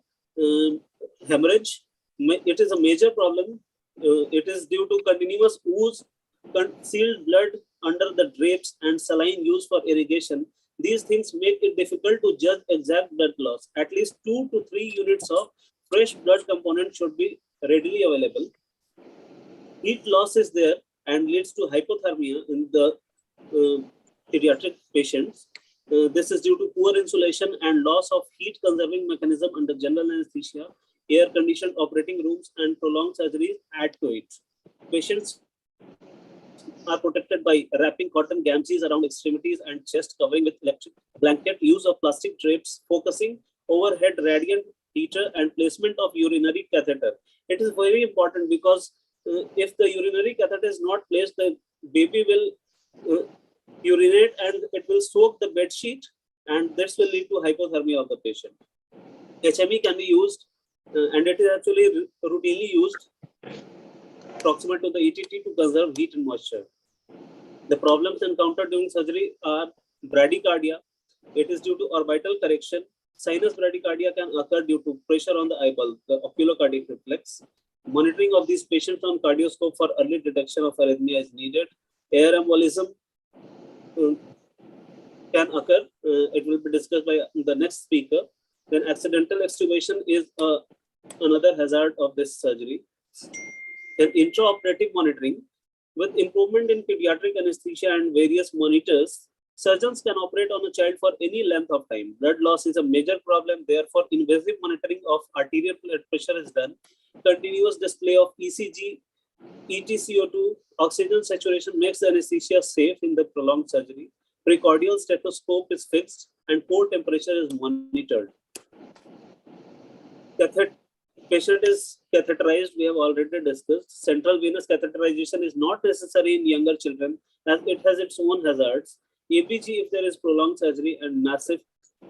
hemorrhage. It is a major problem. It is due to continuous ooze, concealed blood under the drapes, and saline used for irrigation. These things make it difficult to judge exact blood loss. At least 2 to 3 units of fresh blood component should be readily available. Heat loss is there and leads to hypothermia in the pediatric patients. This is due to poor insulation and loss of heat conserving mechanism under general anesthesia. Air conditioned operating rooms and prolonged surgeries add to it. Patients are protected by wrapping cotton gamzees around extremities and chest, covering with electric blanket, use of plastic drapes, focusing overhead radiant heater, and placement of urinary catheter. It is very important because if the urinary catheter is not placed, the baby will urinate and it will soak the bed sheet, and this will lead to hypothermia of the patient. HME can be used and it is actually routinely used proximal to the ETT to conserve heat and moisture. The problems encountered during surgery are bradycardia. It is due to orbital correction. Sinus bradycardia can occur due to pressure on the eyeball, the oculocardiac reflex. Monitoring of these patients on cardioscope for early detection of arrhythmia is needed. Air embolism can occur. It will be discussed by the next speaker. Then accidental extubation is another hazard of this surgery. Then intraoperative monitoring. With improvement in pediatric anesthesia and various monitors, surgeons can operate on a child for any length of time. Blood loss is a major problem. Therefore, invasive monitoring of arterial blood pressure is done. Continuous display of ECG, ETCO2, oxygen saturation makes the anesthesia safe in the prolonged surgery. Precordial stethoscope is fixed and pore temperature is monitored. Patient is catheterized, we have already discussed. Central venous catheterization is not necessary in younger children as it has its own hazards. ABG if there is prolonged surgery and massive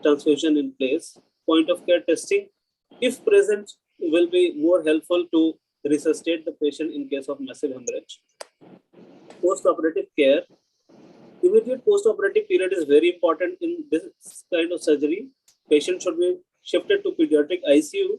transfusion in place. Point of care testing, if present, will be more helpful to resuscitate the patient in case of massive hemorrhage. Post-operative care. Immediate post-operative period is very important in this kind of surgery. Patient should be shifted to pediatric ICU.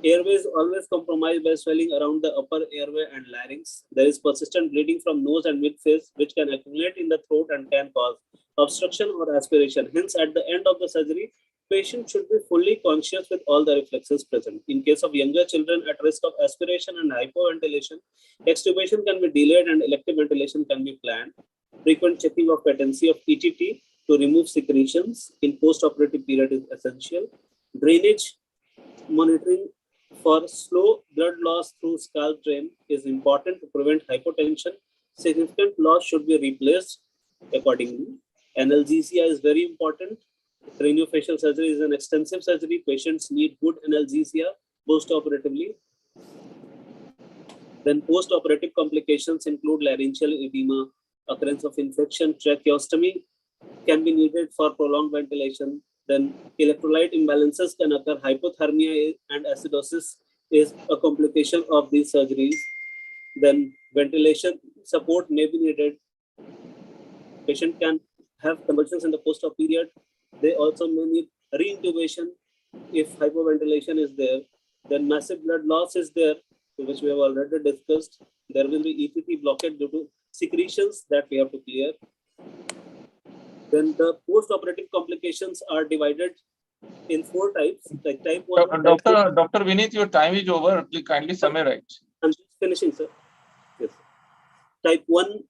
Airway is always compromised by swelling around the upper airway and larynx. There is persistent bleeding from nose and mid-face, which can accumulate in the throat and can cause obstruction or aspiration. Hence, at the end of the surgery, patient should be fully conscious with all the reflexes present. In case of younger children at risk of aspiration and hypoventilation, extubation can be delayed and elective ventilation can be planned. Frequent checking of patency of ETT to remove secretions in post-operative period is essential. Drainage monitoring for slow blood loss through scalp drain is important to prevent hypotension. Significant loss should be replaced accordingly. Analgesia is very important. Craniofacial surgery is an extensive surgery. Patients need good analgesia post-operatively. Then post-operative complications include laryngeal edema, occurrence of infection, tracheostomy can be needed for prolonged ventilation. Then electrolyte imbalances can occur. Hypothermia and acidosis is a complication of these surgeries. Then ventilation support may be needed. Patient can have convulsions in the post-op period. They also may need reintubation if hypoventilation is there. Then massive blood loss is there, which we have already discussed. There will be EPT blockade due to secretions that we have to clear. Then the post-operative complications are divided in 4 types, like type 1. Dr. Vinith, your time is over. Please kindly summarize. I'm just finishing, sir. Yes. Type 1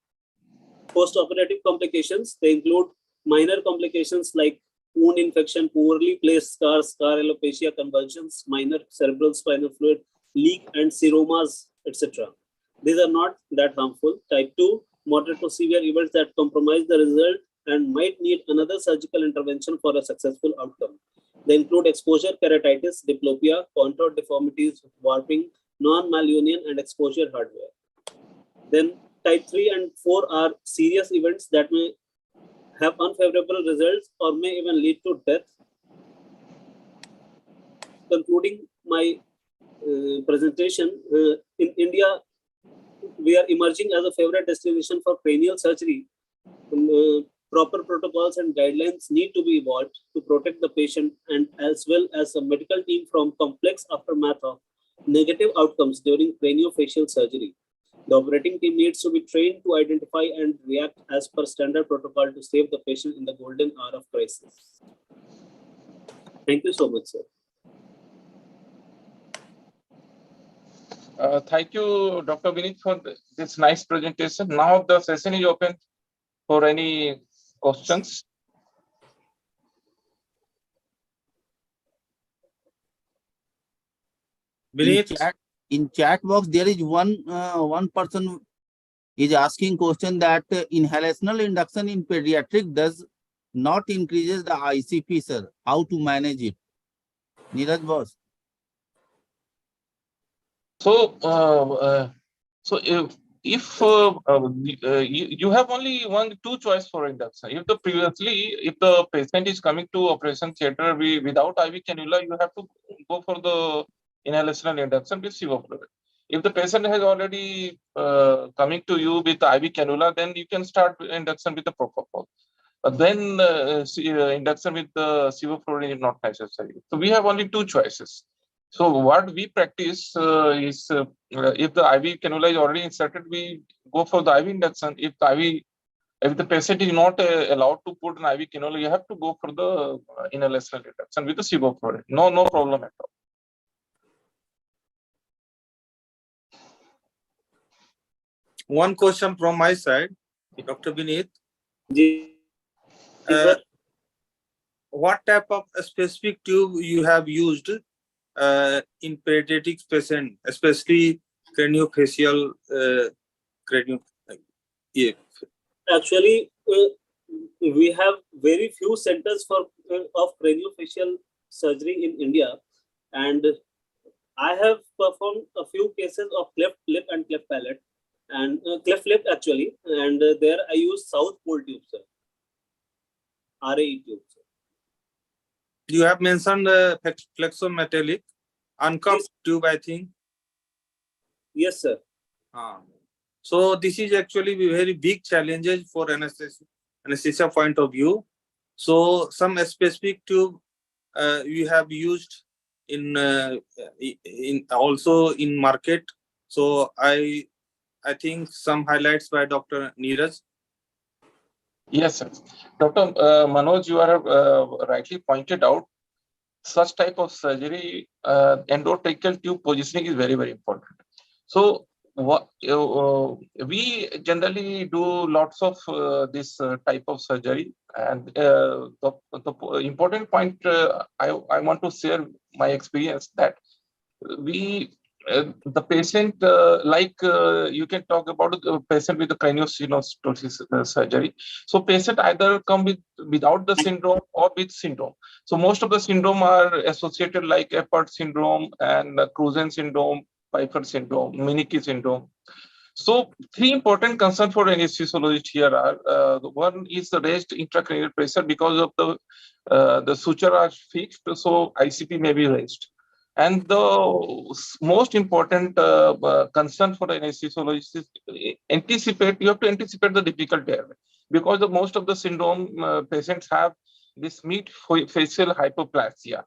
post-operative complications, they include minor complications like wound infection, poorly placed scars, scar alopecia, convulsions, minor cerebral spinal fluid, leak and seromas, etc. These are not that harmful. Type 2, moderate to severe events that compromise the result and might need another surgical intervention for a successful outcome. They include exposure keratitis, diplopia, contour deformities, warping, non-malunion, and exposure hardware. Then type 3 and 4 are serious events that may have unfavorable results or may even lead to death. Concluding my presentation, in India, we are emerging as a favorite destination for cranial surgery. Proper protocols and guidelines need to be evolved to protect the patient and as well as a medical team from complex aftermath of negative outcomes during craniofacial surgery. The operating team needs to be trained to identify and react as per standard protocol to save the patient in the golden hour of crisis. Thank you so much, sir. Thank you, Dr. Vinith, for this nice presentation. Now the session is open for any questions. In chat box, there is one person is asking question that inhalational induction in pediatric does not increases the ICP, sir. How to manage it? Neeraj boss. So, if you have only two choice for induction. If the patient is coming to operation theater without IV cannula, you have to go for the inhalational induction with sevoflurane. If the patient has already coming to you with IV cannula, then you can start induction with the propofol. But then induction with the sevoflurane is not necessary. So we have only two choices. So what we practice is if the IV cannula is already inserted, we go for the IV induction. If the IV If the patient is not allowed to put an IV cannula, you have to go for the inhalational reduction with the sevoflurane. No problem at all. One question from my side, Dr. Vineet. Ji, sir. What type of specific tube you have used in pediatric patient, especially craniofacial yeah. Actually, we have very few centers for of craniofacial surgery in India, and I have performed a few cases of cleft lip and cleft palate, and cleft lip actually, and there I use South Pole tube, sir. RAE tube, sir. You have mentioned flexometallic uncuffed tube, I think. Yes, sir. So this is actually very big challenges for anesthesia point of view. So some specific tube you have used in also in market. So I think some highlights by Dr. Neeraj. Yes, sir. Dr. Manoj, you are rightly pointed out. Such type of surgery, endotracheal tube positioning is very, very important. So what we generally do lots of this type of surgery, and the important point I want to share my experience that we the patient you can talk about the patient with the craniosynostosis surgery. So patient either come without the syndrome or with syndrome. So most of the syndrome are associated like Eppert syndrome and Cruzen syndrome, Pfeiffer syndrome, Minicky syndrome. So three important concerns for anesthesiologist here are one is the raised intracranial pressure because of the suture are fixed, so ICP may be raised. And the most important concern for an anesthesiologist is you have to anticipate the difficult airway, because most of the syndrome patients have this mid-facial hypoplasia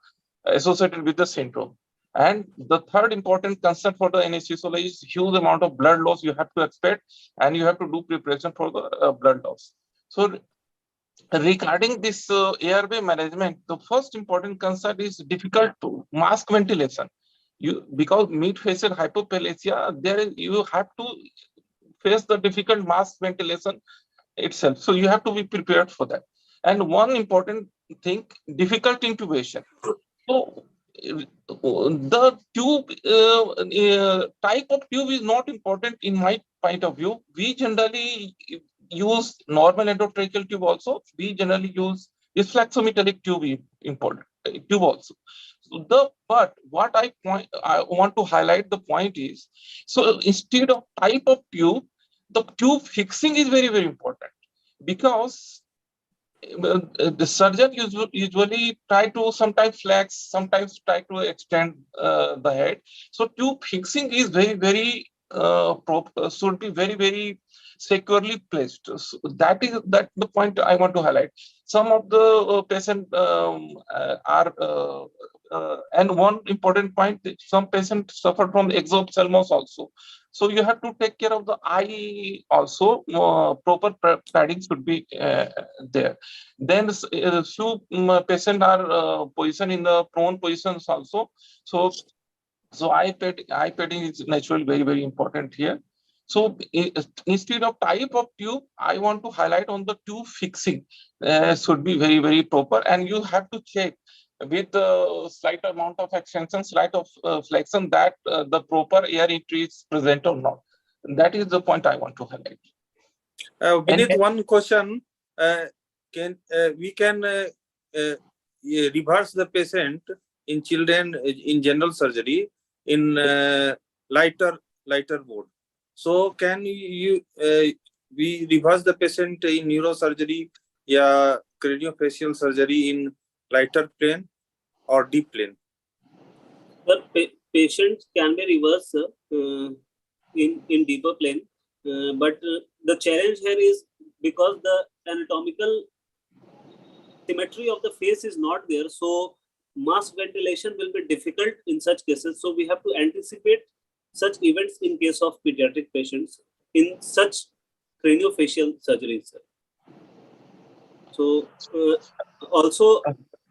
associated with the syndrome. And the third important concern for the anesthesiologist is huge amount of blood loss you have to expect, and you have to do preparation for the blood loss. So regarding this airway management, the first important concern is difficult to mask ventilation. Because mid-facial hypoplasia, you have to face the difficult mask ventilation itself. So you have to be prepared for that. And one important thing, difficult intubation. So the tube type of tube is not important in my point of view. We generally use normal endotracheal tube also. We generally use this flexometallic tube important tube also. But what I want to highlight the point is, so instead of type of tube, the tube fixing is very, very important, because the surgeon usually try to sometimes flex, sometimes try to extend the head. So tube fixing is very, very should be very, very securely placed. So that the point I want to highlight. Some of the patients are and one important point, some patients suffer from exophthalmos also. So you have to take care of the eye also. Proper padding should be there. Then few patients are positioned in the prone positions also. So eye padding is naturally very, very important here. So instead of type of tube, I want to highlight on the tube fixing should be very, very proper, and you have to check with the slight amount of extension, slight of flexion, that the proper air entry is present or not. That is the point I want to highlight. Beneath one question, we can reverse the patient in children in general surgery in lighter mode. So can we reverse the patient in neurosurgery, craniofacial surgery in lighter plane or deep plane? But patients can be reversed in deeper plane, but the challenge here is because the anatomical symmetry of the face is not there, so mask ventilation will be difficult in such cases. So we have to anticipate such events in case of pediatric patients in such craniofacial surgeries. So also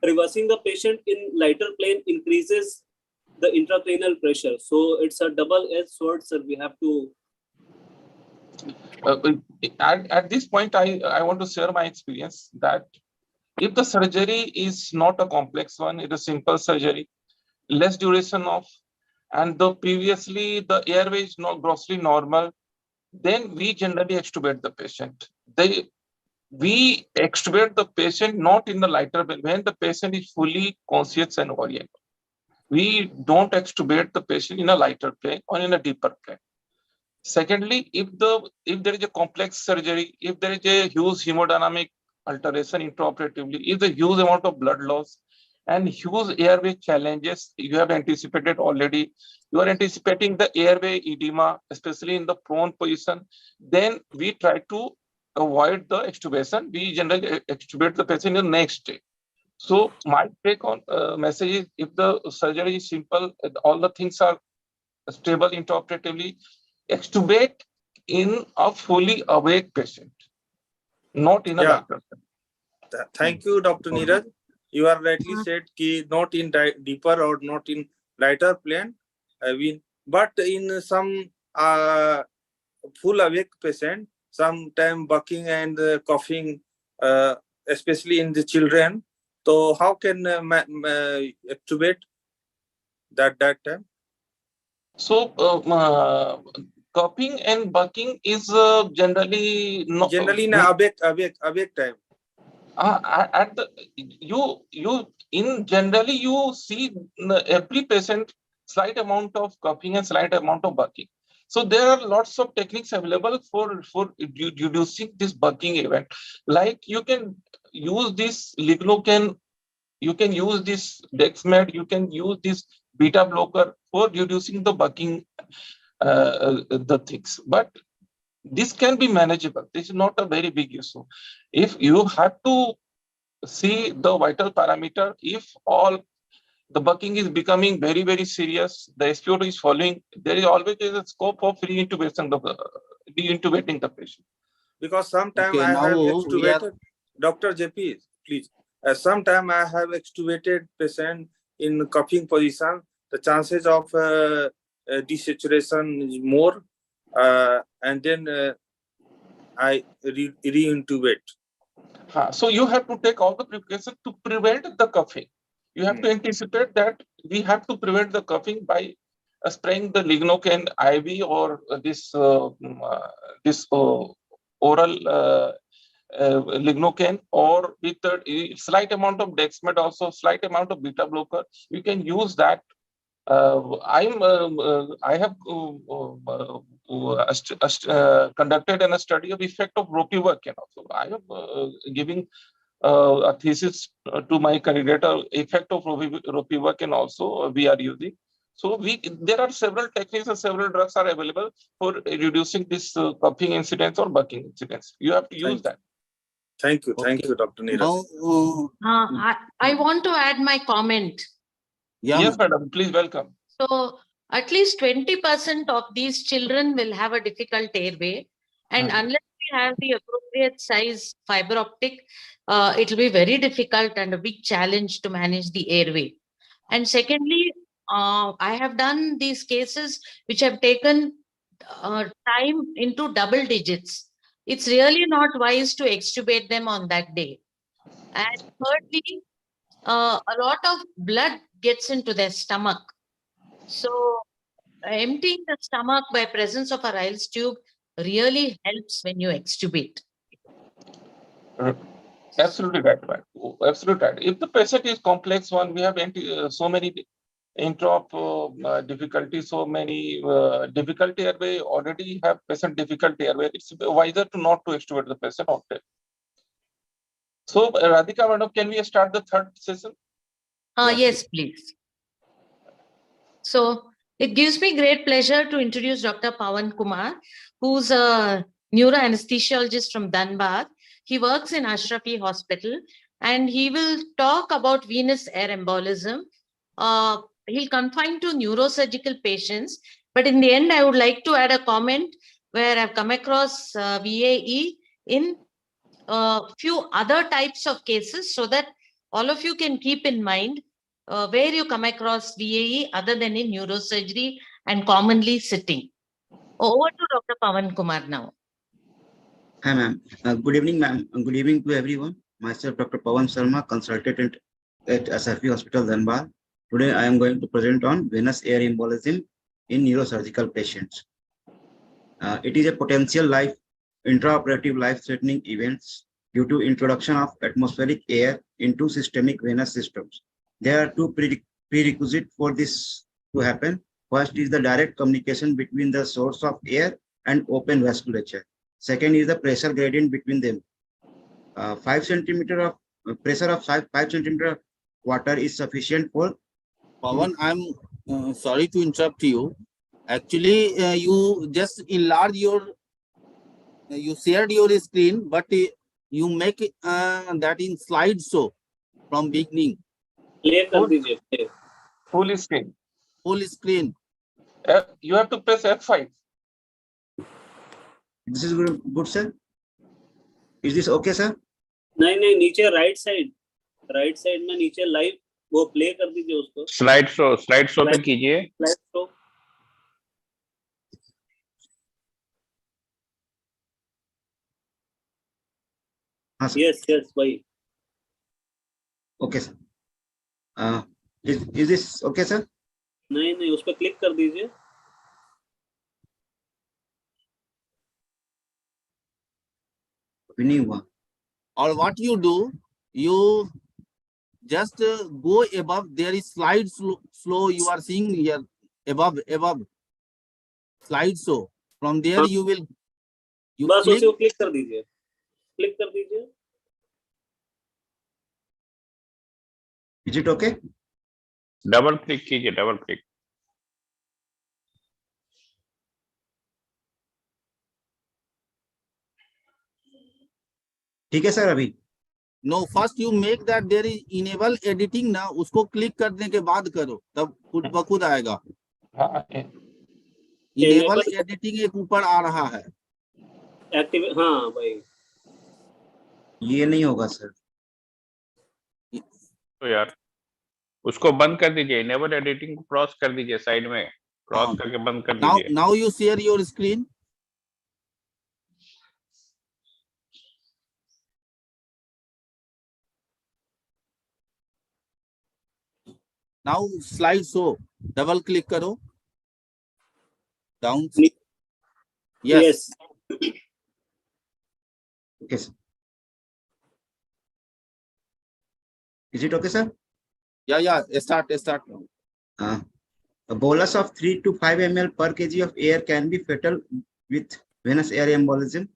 reversing the patient in lighter plane increases the intracranial pressure. So it's a double-edged sword, sir. We have to. At this point, I want to share my experience that if the surgery is not a complex one, it is a simple surgery, less duration of, and the previously the airway is not grossly normal, then we generally extubate the patient. We extubate the patient not in the lighter plane when the patient is fully conscious and oriented. We don't extubate the patient in a lighter plane or in a deeper plane. Secondly, if there is a complex surgery, if there is a huge hemodynamic alteration intraoperatively, if the huge amount of blood loss and huge airway challenges you have anticipated already, you are anticipating the airway edema, especially in the prone position, then we try to avoid the extubation. We generally extubate the patient in the next day. So my take on message is, if the surgery is simple, all the things are stable intraoperatively, extubate in a fully awake patient, not in a Yeah. lighter plane. Thank you, Dr. Neeraj. You are rightly said ki not in deeper or not in lighter plane. I mean, but in some full awake patient, sometime bucking and coughing, especially in the children. So how can extubate that time? So coughing and bucking is generally not Generally in awake time. at the you in generally you see every patient slight amount of coughing and slight amount of bucking. So there are lots of techniques available for reducing this bucking event. Like you can use this lignocaine, you can use this dexmed, you can use this beta blocker for reducing the bucking the things. But this can be manageable. This is not a very big issue. If you have to see the vital parameter, if all the bucking is becoming very, very serious, the SpO2 is falling, there is always a scope of reintubating the patient. Because sometimes Okay, I now have we are. extubated, Dr. JP, please. Sometimes I have extubated patient in coughing position. The chances of desaturation is more, and then I reintubate. So you have to take all the precautions to prevent the coughing. You have to anticipate that we have to prevent the coughing by spraying the lignocaine IV or this oral lignocaine, or with a slight amount of dexmed, also slight amount of beta blocker. You can use that. I have conducted a study of effect of ropivacaine also. I am giving a thesis to my candidate, effect of ropivacaine also we are using. So there are several techniques and several drugs are available for reducing this coughing incidence or bucking incidence. You have to use that. Thank you, Dr. Neeraj. Now, I want to add my comment. Yes, madam, please welcome. So at least 20% of these children will have a difficult airway, and unless we have the appropriate size fiber optic, it will be very difficult and a big challenge to manage the airway. And secondly, I have done these cases which have taken time into double digits. It's really not wise to extubate them on that day. And thirdly, a lot of blood gets into their stomach. So emptying the stomach by presence of a Ryle's tube really helps when you extubate. Absolutely right. Absolutely right. If the patient is complex one, we have so many introp difficulties, so many difficulty airway, already have patient difficulty airway. It's wiser to not to extubate the patient often. So Radhika madam, can we start the third session? Yes, please. So it gives me great pleasure to introduce Dr. Pawan Kumar, who's a neuroanesthesiologist from Dhanbad. He works in Ashrafi Hospital, and he will talk about venous air embolism. He'll confine to neurosurgical patients, but in the end, I would like to add a comment where I've come across VAE in a few other types of cases so that all of you can keep in mind where you come across VAE other than in neurosurgery and commonly sitting. Over to Dr. Pawan Kumar now. Hi, ma'am. Good evening, ma'am. Good evening to everyone. Myself, Dr. Pawan Sharma, consultant at SFE Hospital, Dhanbad. Today, I am going to present on venous air embolism in neurosurgical patients. It is a potential intraoperative life-threatening events due to introduction of atmospheric air into systemic venous systems. There are two prerequisites for this to happen. First is the direct communication between the source of air and open vasculature. Second is the pressure gradient between them. 5 centimeter of pressure of 5 centimeter of water is sufficient for. Pawan, I'm sorry to interrupt you. Actually, you just enlarge your, you shared your screen, but you make that in slideshow from beginning. Play कर दीजिए, play. Full screen. Full screen. You have to press F5. This is good, sir. Is this okay, sir? नहीं नहीं, नीचे right side में नीचे live वो play कर दीजिए उसको. स्लाइड शो पे कीजिए. Slide show. Yes, भाई. Okay, sir. Is this okay, sir? नहीं उस पर क्लिक कर दीजिए. नहीं हुआ. Or what you do, you just go above. There is slide slow. You are seeing here above slide show. From there you will. बस उसे क्लिक कर दीजिए. Is it okay? Double click कीजिए, डबल क्लिक. ठीक है sir. अभी No, first you make that there is enable editing ना, उसको क्लिक करने के बाद करो, तब खुद ब खुद आएगा. Enable editing एक ऊपर आ रहा है. एक्टिव. हाँ भाई, ये नहीं होगा सर. तो यार उसको बंद कर दीजिए. इनेबल एडिटिंग को क्रॉस कर दीजिए, साइड में क्रॉस करके बंद कर दीजिए. Now you share your screen. Now slide show. Double click करो. Down. Yes. Okay, sir. Is it okay, sir? Yeah. Start. A bolus of 3 to 5 ml per kg of air can be fatal with venous air embolism.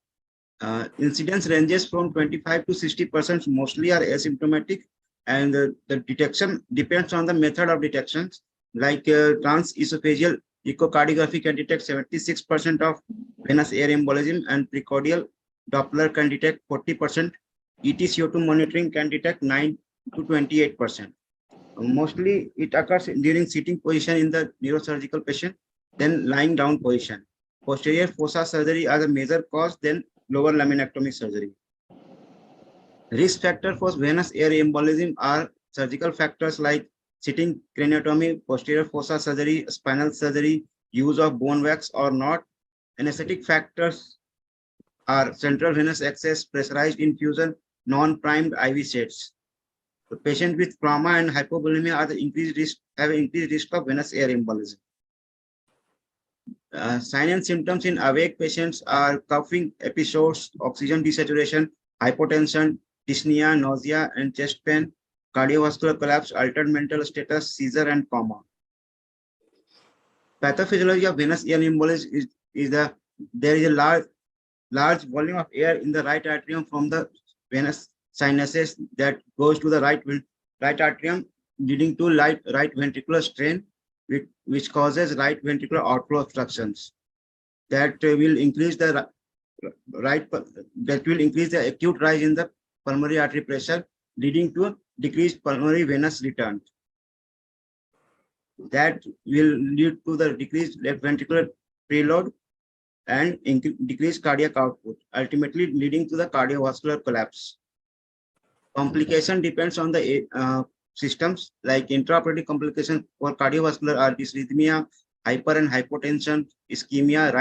Incidence ranges from 25 to 60%. Mostly are asymptomatic, and the detection depends on the method of detection. Like transesophageal echocardiography can detect 76% of venous air embolism, and precordial Doppler can detect 40%. EtCO2 monitoring can detect 9 to 28%. Mostly it occurs during sitting position in the neurosurgical patient, then lying down position. Posterior fossa surgery are the major cause, then lower laminectomy surgery. Risk factor for venous air embolism are surgical factors like sitting craniotomy, posterior fossa surgery, spinal surgery, use of bone wax or not. Anesthetic factors are central venous access, pressurized infusion, non-primed IV sets. The patient with trauma and hypovolemia have increased risk of venous air embolism. Signs and symptoms in awake patients are coughing episodes, oxygen desaturation, hypotension, dyspnea, nausea, and chest pain, cardiovascular collapse, altered mental status, seizure, and coma. Pathophysiology of venous air embolism is there is a large volume of air in the right atrium from the venous sinuses that goes to the right atrium, leading to right ventricular strain, which causes right ventricular outflow obstructions. That will increase the acute rise in the pulmonary artery pressure, leading to decreased pulmonary venous return. That will lead to the decreased left ventricular preload, and decreased cardiac output, ultimately leading to the cardiovascular collapse. Complication depends on the systems, like intraoperative complications for cardiovascular are dysrhythmia, hyper and hypotension, ischemia,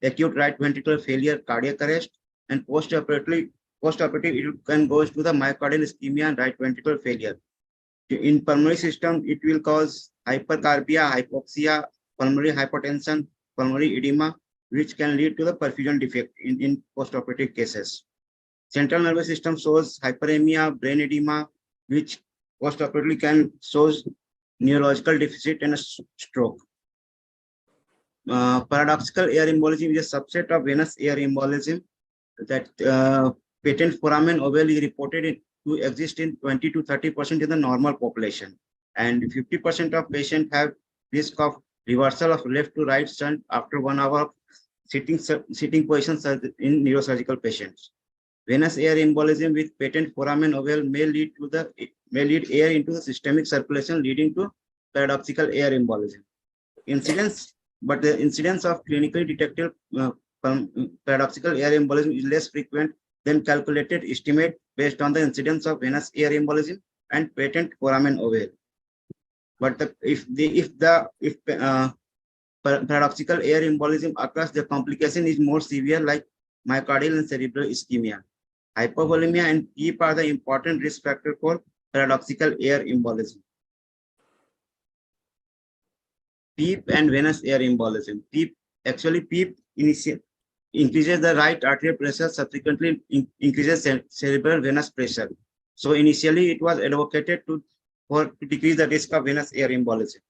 acute right ventricular failure, cardiac arrest, and postoperative it can go to the myocardial ischemia and right ventricular failure. In pulmonary system, it will cause hypercarbia, hypoxia, pulmonary hypertension, pulmonary edema, which can lead to the perfusion defect in postoperative cases. Central nervous system shows hyperemia, brain edema, which postoperatively can shows neurological deficit and a stroke. Paradoxical air embolism is a subset of venous air embolism that patent foramen ovale is reported to exist in 20 to 30% in the normal population, and 50% of patients have risk of reversal of left to right shunt after 1 hour of sitting position in neurosurgical patients. Venous air embolism with patent foramen ovale may lead air into the systemic circulation, leading to paradoxical air embolism. But the incidence of clinically detected paradoxical air embolism is less frequent than calculated estimate based on the incidence of venous air embolism and patent foramen ovale. But if paradoxical air embolism occurs, the complication is more severe, like myocardial and cerebral ischemia. Hypovolemia and PEEP are the important risk factor for paradoxical air embolism. PEEP and venous air embolism. PEEP increases the right arterial pressure, subsequently increases cerebral venous pressure. So initially it was advocated to decrease the risk of venous air embolism,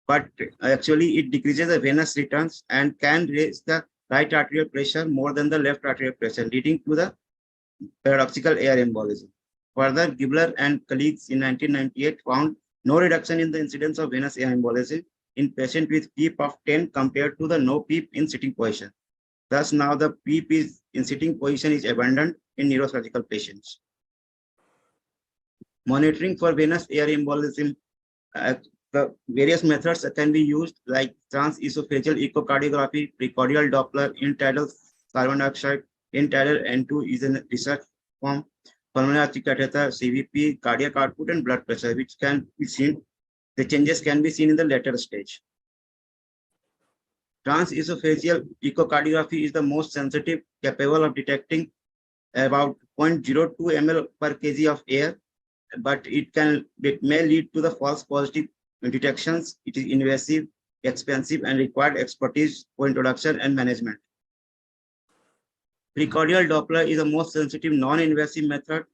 but actually it decreases the venous returns and can raise the right arterial pressure more than the left arterial pressure, leading to the paradoxical air embolism. Further, Gibler and colleagues in 1998 found no reduction in the incidence of venous air embolism in patients with PEEP of 10 compared to the no PEEP in sitting position. Thus, now the PEEP in sitting position is abandoned in neurosurgical patients. Monitoring for venous air embolism, the various methods can be used, like transesophageal echocardiography, precordial Doppler, in-tidal carbon dioxide, in-tidal N2 is a research form, pulmonary artery catheter, CVP, cardiac output, and blood pressure, which can be seen. The changes can be seen in the later stage. Transesophageal echocardiography is the most sensitive, capable of detecting about 0.02 ml per kg of air, but it may lead to the false positive detections. It is invasive, expensive, and required expertise for introduction and management. Precordial Doppler is the most sensitive non-invasive method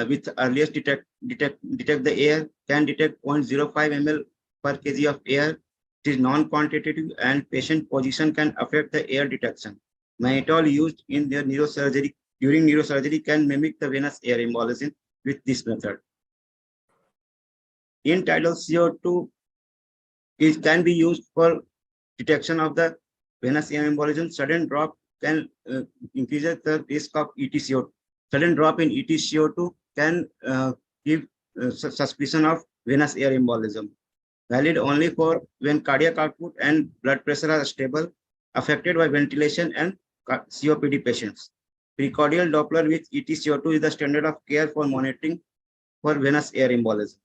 with earliest detect the air, can detect 0.05 ml per kg of air. It is non-quantitative and patient position can affect the air detection. Mannitol used in their neurosurgery during neurosurgery can mimic the venous air embolism with this method. In-tidal CO2 can be used for detection of the venous air embolism. Sudden drop can increase the risk of ETCO2. Sudden drop in ETCO2 can give suspicion of venous air embolism. Valid only for when cardiac output and blood pressure are stable, affected by ventilation and COPD patients. Precordial Doppler with ETCO2 is the standard of care for monitoring for venous air embolism.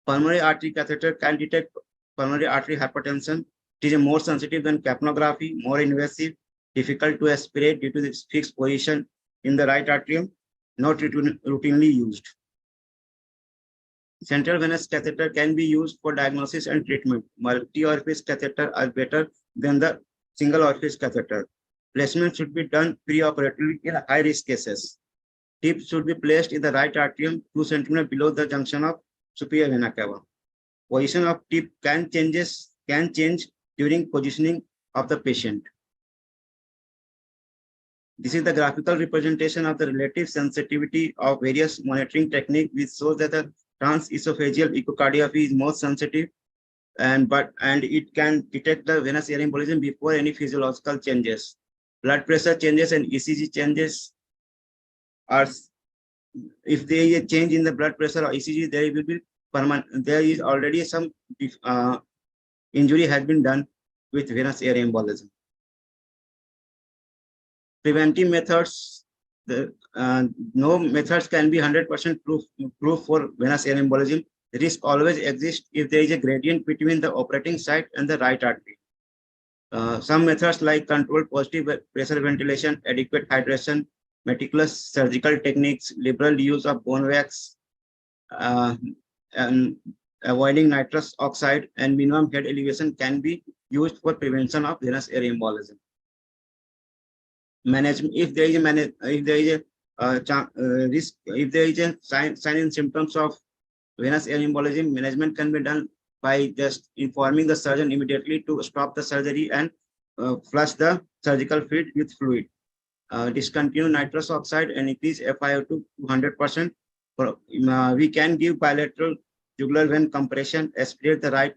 Pulmonary artery catheter can detect pulmonary artery hypertension. It is more sensitive than capnography, more invasive, difficult to aspirate due to its fixed position in the right atrium, not routinely used. Central venous catheter can be used for diagnosis and treatment. Multi-orifice catheter are better than the single orifice catheter. Placement should be done preoperatively in high-risk cases. Tip should be placed in the right atrium 2 cm below the junction of superior vena cava. Position of tip can change during positioning of the patient. This is the graphical representation of the relative sensitivity of various monitoring techniques, which shows that the transesophageal echocardiography is most sensitive, and it can detect the venous air embolism before any physiological changes. Blood pressure changes and ECG changes are, if there is a change in the blood pressure or ECG, there will be permanent. There is already some injury has been done with venous air embolism. preventive methods, no methods can be 100% proof for venous air embolism. Risk always exists if there is a gradient between the operating site and the right artery. Some methods like controlled positive pressure ventilation, adequate hydration, meticulous surgical techniques, liberal use of bone wax, and avoiding nitrous oxide and minimum head elevation can be used for prevention of venous air embolism. Management, if there is a risk, if there is a sign and symptoms of venous air embolism, management can be done by just informing the surgeon immediately to stop the surgery and flush the surgical field with fluid. Discontinue nitrous oxide and increase FiO2 to 100%. We can give bilateral jugular vein compression, aspirate the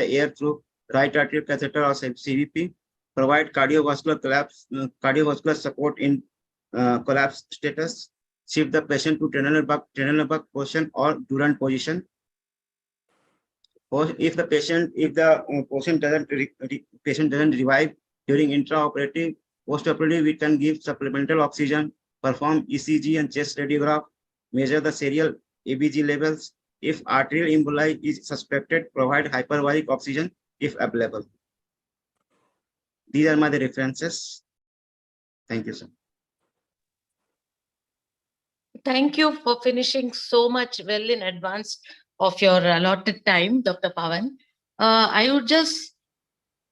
air through right arterial catheter or CVP, provide cardiovascular support in collapse status, shift the patient to Trendelenburg position or Durant position. Or if the patient doesn't revive during intraoperative, postoperatively we can give supplemental oxygen, perform ECG and chest radiograph, measure the serial ABG levels. If arterial emboli is suspected, provide hyperbaric oxygen if available. These are my references. Thank you, sir. Thank you for finishing so much well in advance of your allotted time, Dr. Pawan. I would just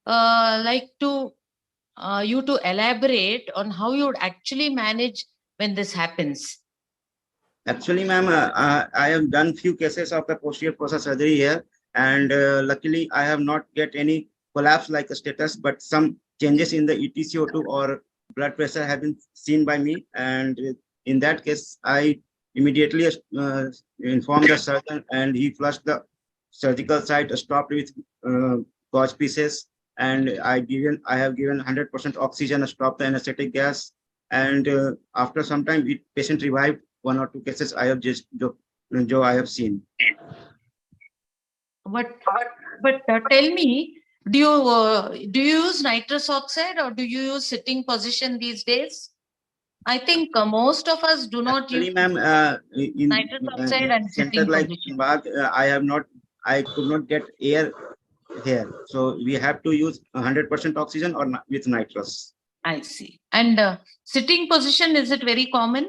like to you to elaborate on how you would actually manage when this happens. Actually, ma'am, I have done few cases of the posterior fossa surgery here, and luckily I have not get any collapse like a status, but some changes in the ETCO2 or blood pressure have been seen by me, and in that case, I immediately informed the surgeon, and he flushed the surgical site, stopped with gauze pieces, and I have given 100% oxygen, stopped the anesthetic gas, and after some time, patient revived. 1 or 2 cases I have just I have seen. But tell me, do you use nitrous oxide or do you use sitting position these days? I think most of us do not Actually, use ma'am, in nitrous oxide and center sitting like position. Bagh, I could not get air here, so we have to use 100% oxygen or with nitrous. I see. And sitting position, is it very common?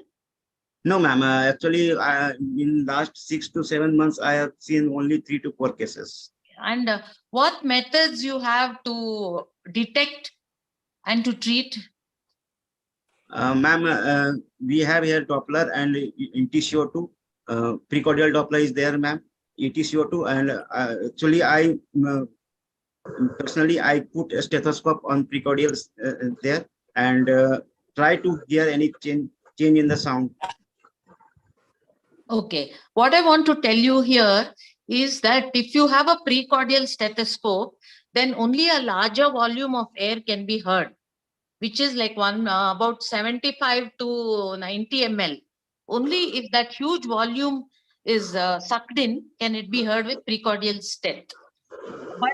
No, ma'am. Actually, in last 6 to 7 months, I have seen only 3 to 4 cases. And what methods you have to detect and to treat? Ma'am, we have here Doppler and ETCO2. Precordial Doppler is there, ma'am. ETCO2, and actually, personally, I put a stethoscope on precordial there and try to hear any change in the sound. Okay. What I want to tell you here is that if you have a precordial stethoscope, then only a larger volume of air can be heard, which is like about 75 to 90 ml. Only if that huge volume is sucked in, can it be heard with precordial stent. But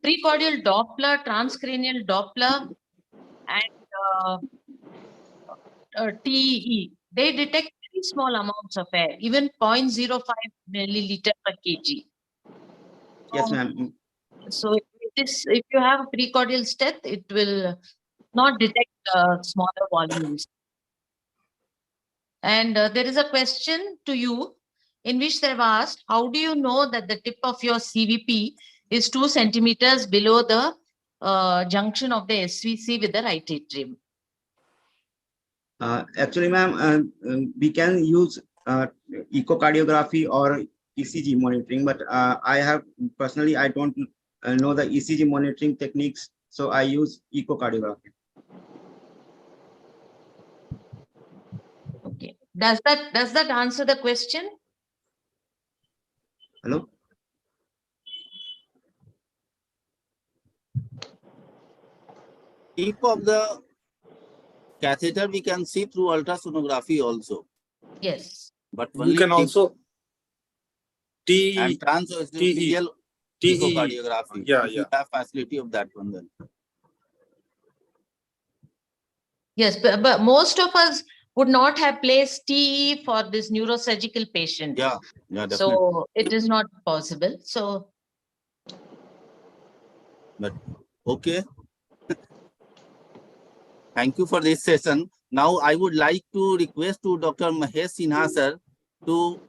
precordial Doppler, transcranial Doppler, and TEE, they detect very small amounts of air, even 0.05 milliliter per kg. Yes, ma'am. So if you have a precordial stent, it will not detect smaller volumes. And there is a question to you in which they've asked, how do you know that the tip of your CVP is 2 centimeters below the junction of the SVC with the right atrium? Actually, ma'am, we can use echocardiography or ECG monitoring, but I don't know the ECG monitoring techniques, so I use echocardiography. Okay. Does that answer the question? Hello? Tip of the catheter we can see through ultrasonography also. Yes. But You can also and transesophageal echocardiography. Yeah, if you have facility of that one then. Yes, but most of us would not have placed TE for this neurosurgical patient. Yeah, definitely. So it is not possible. So Okay. Thank you for this session. Now I would like to request to Dr. Mahesh Sinha sir to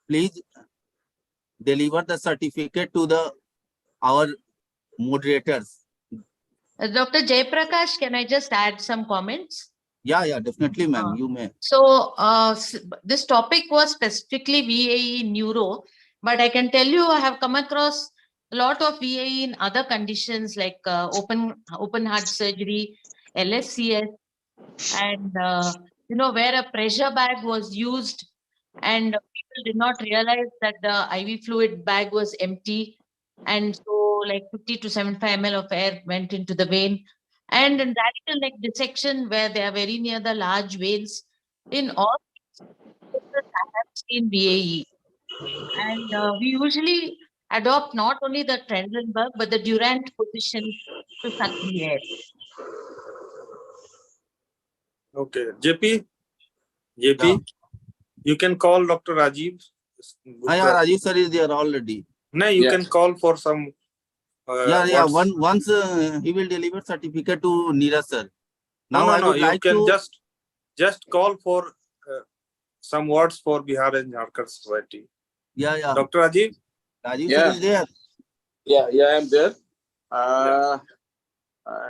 please deliver the certificate to our moderators. Dr. Jayaprakash, can I just add some comments? Yeah, definitely, ma'am. You may. So this topic was specifically VAE neuro, but I can tell you I have come across a lot of VAE in other conditions like open heart surgery, LSCS, and where a pressure bag was used and people did not realize that the IV fluid bag was empty, and so like 50 to 75 ml of air went into the vein. And in radical neck dissection where they are very near the large veins, in all cases I have seen VAE. And we usually adopt not only the Trendelenburg but the Durant position to suck the air. Okay, JP, Yeah. you can call Dr. Rajiv. Rajiv sir is there already. No, you can call for some. Once he will deliver certificate to Neeraj sir. Now No, I would you like can to just call for some words for Bihar and Jharkhand Society. Yeah. Dr. Rajiv? Rajiv sir is there. I am there.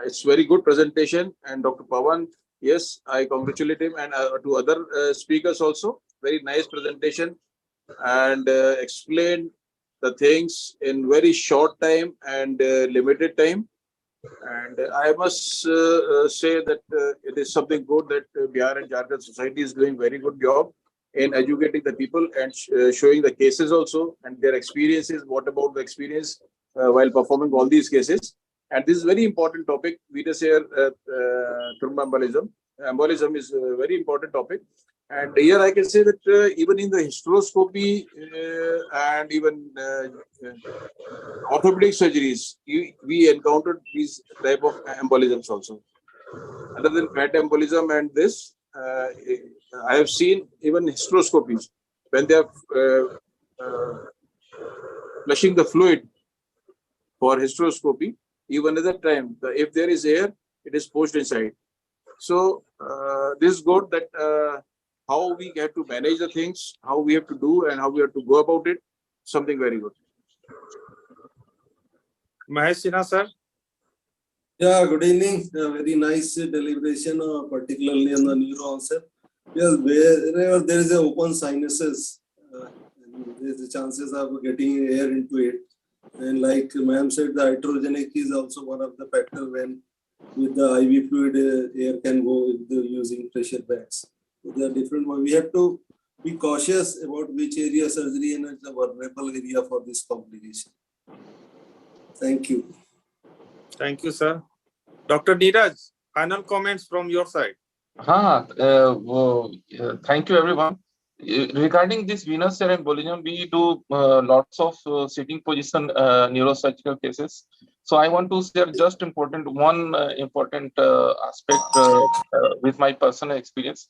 It's very good presentation, and Dr. Pawan, yes, I congratulate him, and to other speakers also. Very nice presentation, and explain the things in very short time and limited time. And I must say that it is something good that Bihar and Jharkhand Society is doing very good job in educating the people and showing the cases also and their experiences. What about the experience while performing all these cases? And this is very important topic. Venous air thromboembolism. Embolism is a very important topic. And here I can say that even in the hysteroscopy and even orthopedic surgeries, we encountered these type of embolisms also. Other than fat embolism and this, I have seen even hysteroscopies when they are flushing the fluid for hysteroscopy. Even at that time, if there is air, it is pushed inside. So this is good that how we have to manage the things, how we have to do, and how we have to go about it. Something very good. Mahesh Sinha, sir? Yeah, good evening. Very nice deliberation, particularly on the neuro answer. Yes, wherever there is an open sinuses, there is a chances of getting air into it. And like ma'am said, the hydrogenic is also one of the factor when with the IV fluid, air can go with the using pressure bags. So there are different ones. We have to be cautious about which area surgery and it's a vulnerable area for this complication. Thank you. Thank you, sir. Dr. Neeraj, final comments from your side. Thank you, everyone. Regarding this venous air embolism, we do lots of sitting position neurosurgical cases. So I want to share just one important aspect with my personal experience.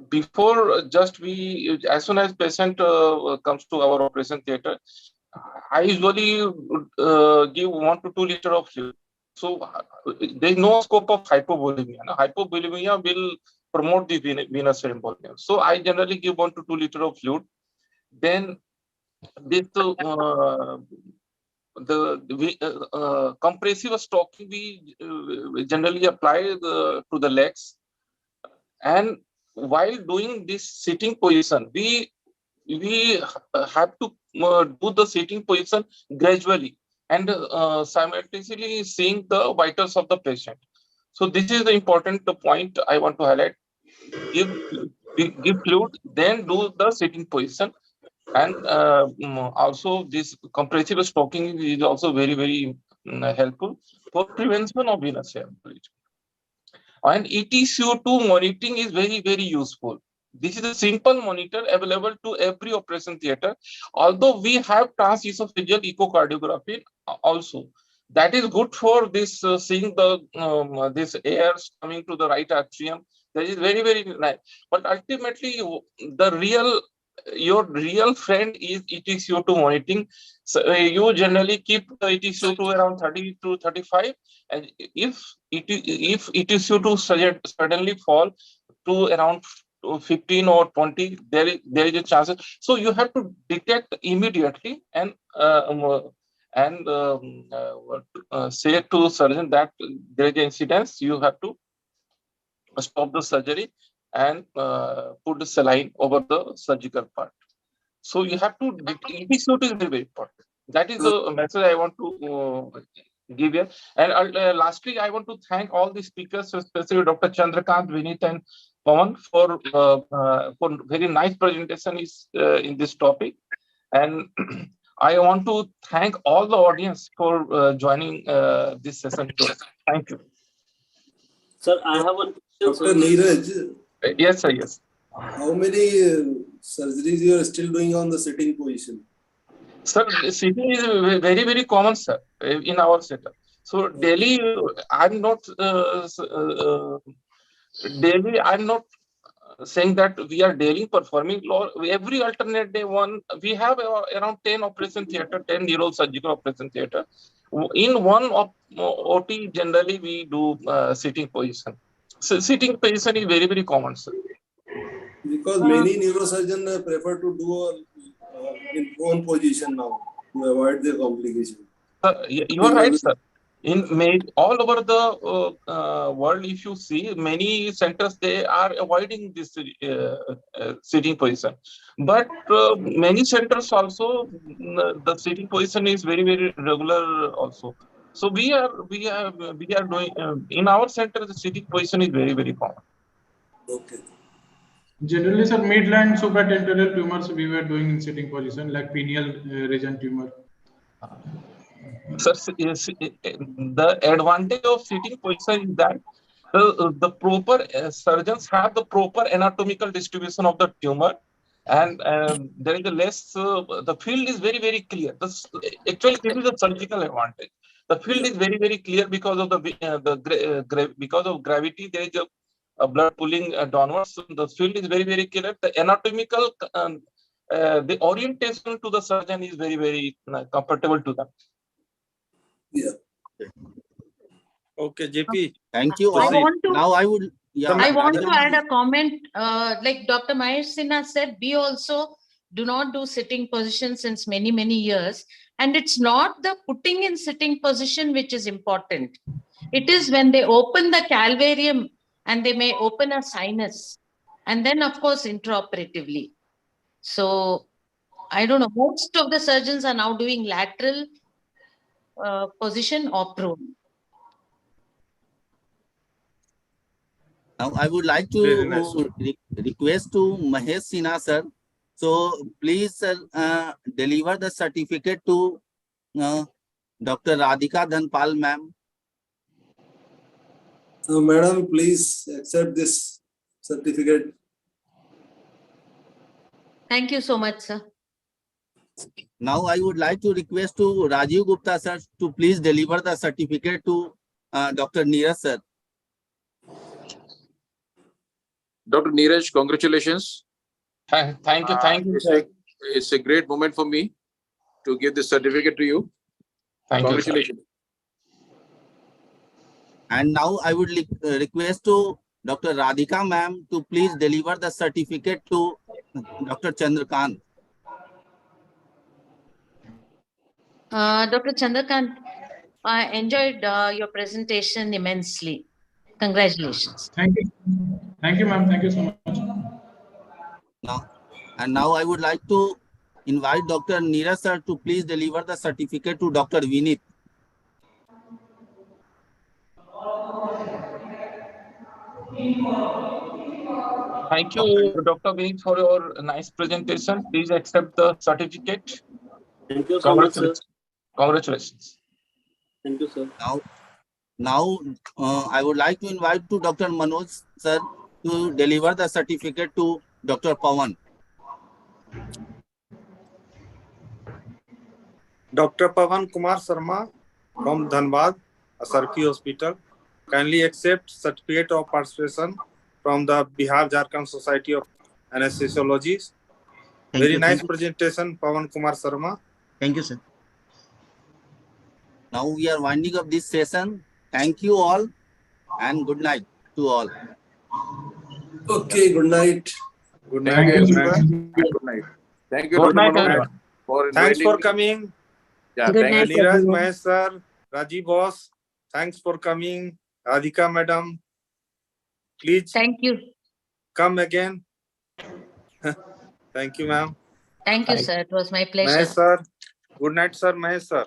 Before as soon as patient comes to our operation theater, I usually give 1 to 2 liters of fluid. So there is no scope of hypovolemia. Hypovolemia will promote the venous air embolism. So I generally give 1 to 2 liters of fluid. Then this compressive stocking we generally apply to the legs. And while doing this sitting position, we have to do the sitting position gradually and simultaneously seeing the vitals of the patient. So this is the important point I want to highlight. Give fluid, then do the sitting position. And also this compressive stocking is also very, very helpful for prevention of venous air embolism. And ETCO2 monitoring is very, very useful. This is a simple monitor available to every operation theater. Although we have transesophageal echocardiography also, that is good for this seeing the this air coming to the right atrium. That is very, very nice. But ultimately, the real your real friend is ETCO2 monitoring. So you generally keep the ETCO2 around 30 to 35, and if ETCO2 suddenly fall to around 15 or 20, there is a chance. So you have to detect immediately and say to surgeon that there is an incidence. You have to stop the surgery and put the saline over the surgical part. So you have to, ETCO2 is very, very important. That is the message I want to give here. And lastly, I want to thank all the speakers, especially Dr. Chandrakant, Vinit, and Pawan for very nice presentation in this topic. And I want to thank all the audience for joining this session today. Thank you. Sir, I have one question. Dr. Neeraj, Yes, sir. Yes. how many surgeries you are still doing on the sitting position? Sir, sitting is very, very common, sir, in our setup. So daily, I'm not saying that we are daily performing. Every alternate day, we have around 10 operation theater, 10 neurosurgical operation theater. In one OT, generally we do sitting position. So sitting position is very, very common, sir. Because many neurosurgeons prefer to do in prone position now to avoid the complication. You are right, sir. All over the world, if you see, many centers, they are avoiding this sitting position. But many centers also, the sitting position is very, very regular also. So we are doing in our center, the sitting position is very, very common. Okay. Generally, sir, midline supratentorial tumors we were doing in sitting position, like pineal region tumor. Sir, the advantage of sitting position is that the proper surgeons have the proper anatomical distribution of the tumor, and there is a less. The field is very, very clear. Actually, this is a surgical advantage. The field is very, very clear because of because of gravity. There is a blood pulling downwards. The field is very, very clear. The anatomical the orientation to the surgeon is very, very comfortable to them. Yeah. Okay, JP. Thank you I all. want to, Now I would, yeah. I want to Radha- add a comment. Like Dr. Mahesh Sinha said, we also do not do sitting position since many, many years. And it's not the putting in sitting position which is important. It is when they open the calvarium and they may open a sinus. And then, of course, intraoperatively. So I don't know. Most of the surgeons are now doing lateral position or prone. Now I would like Very to nice. request to Mahesh Sinha sir. So please sir, deliver the certificate to Dr. Radhika Dhanpal ma'am. So, madam, please accept this certificate. Thank you so much, sir. Now I would like to request to Rajiv Gupta sir to please deliver the certificate to Dr. Neeraj sir. Dr. Neeraj, congratulations. Thank you. It's a great moment for me to give this certificate to you. Thank you, sir. Congratulations. And now I would request to Dr. Radhika ma'am to please deliver the certificate to Dr. Chandrakant. Dr. Chandrakant, I enjoyed your presentation immensely. Congratulations. Thank you. Thank you, ma'am. Thank you so much. Now I would like to invite Dr. Neeraj sir to please deliver the certificate to Dr. Vinit. Thank you, Dr. Vinit, for your nice presentation. Please accept the certificate. Thank you so much, sir. Congratulations. Thank you, sir. Now I would like to invite to Dr. Manoj sir to deliver the certificate to Dr. Pawan. Dr. Pawan Kumar Sharma, from Dhanbad, a Sarki hospital. Kindly accept certificate of participation from the Bihar Jharkhand Society of Anesthesiologists. Very nice presentation, Pawan Kumar Sharma. Thank you, sir. Now we are winding up this session. Thank you all and good night to all. Okay, good night. Good Thank night. you, Good everyone. night. Good night. Thank you, Good Dr. night, Manoj, everyone. for Thanks inviting for me. coming. Yeah, Good thank night, you. Niraj everyone. Mahesh sir, Rajiv boss, thanks for coming. Radhika madam, please Thank you. come again. Thank you, ma'am. Thank you, sir. It was my pleasure. Mahesh sir, good night, sir. Mahesh sir.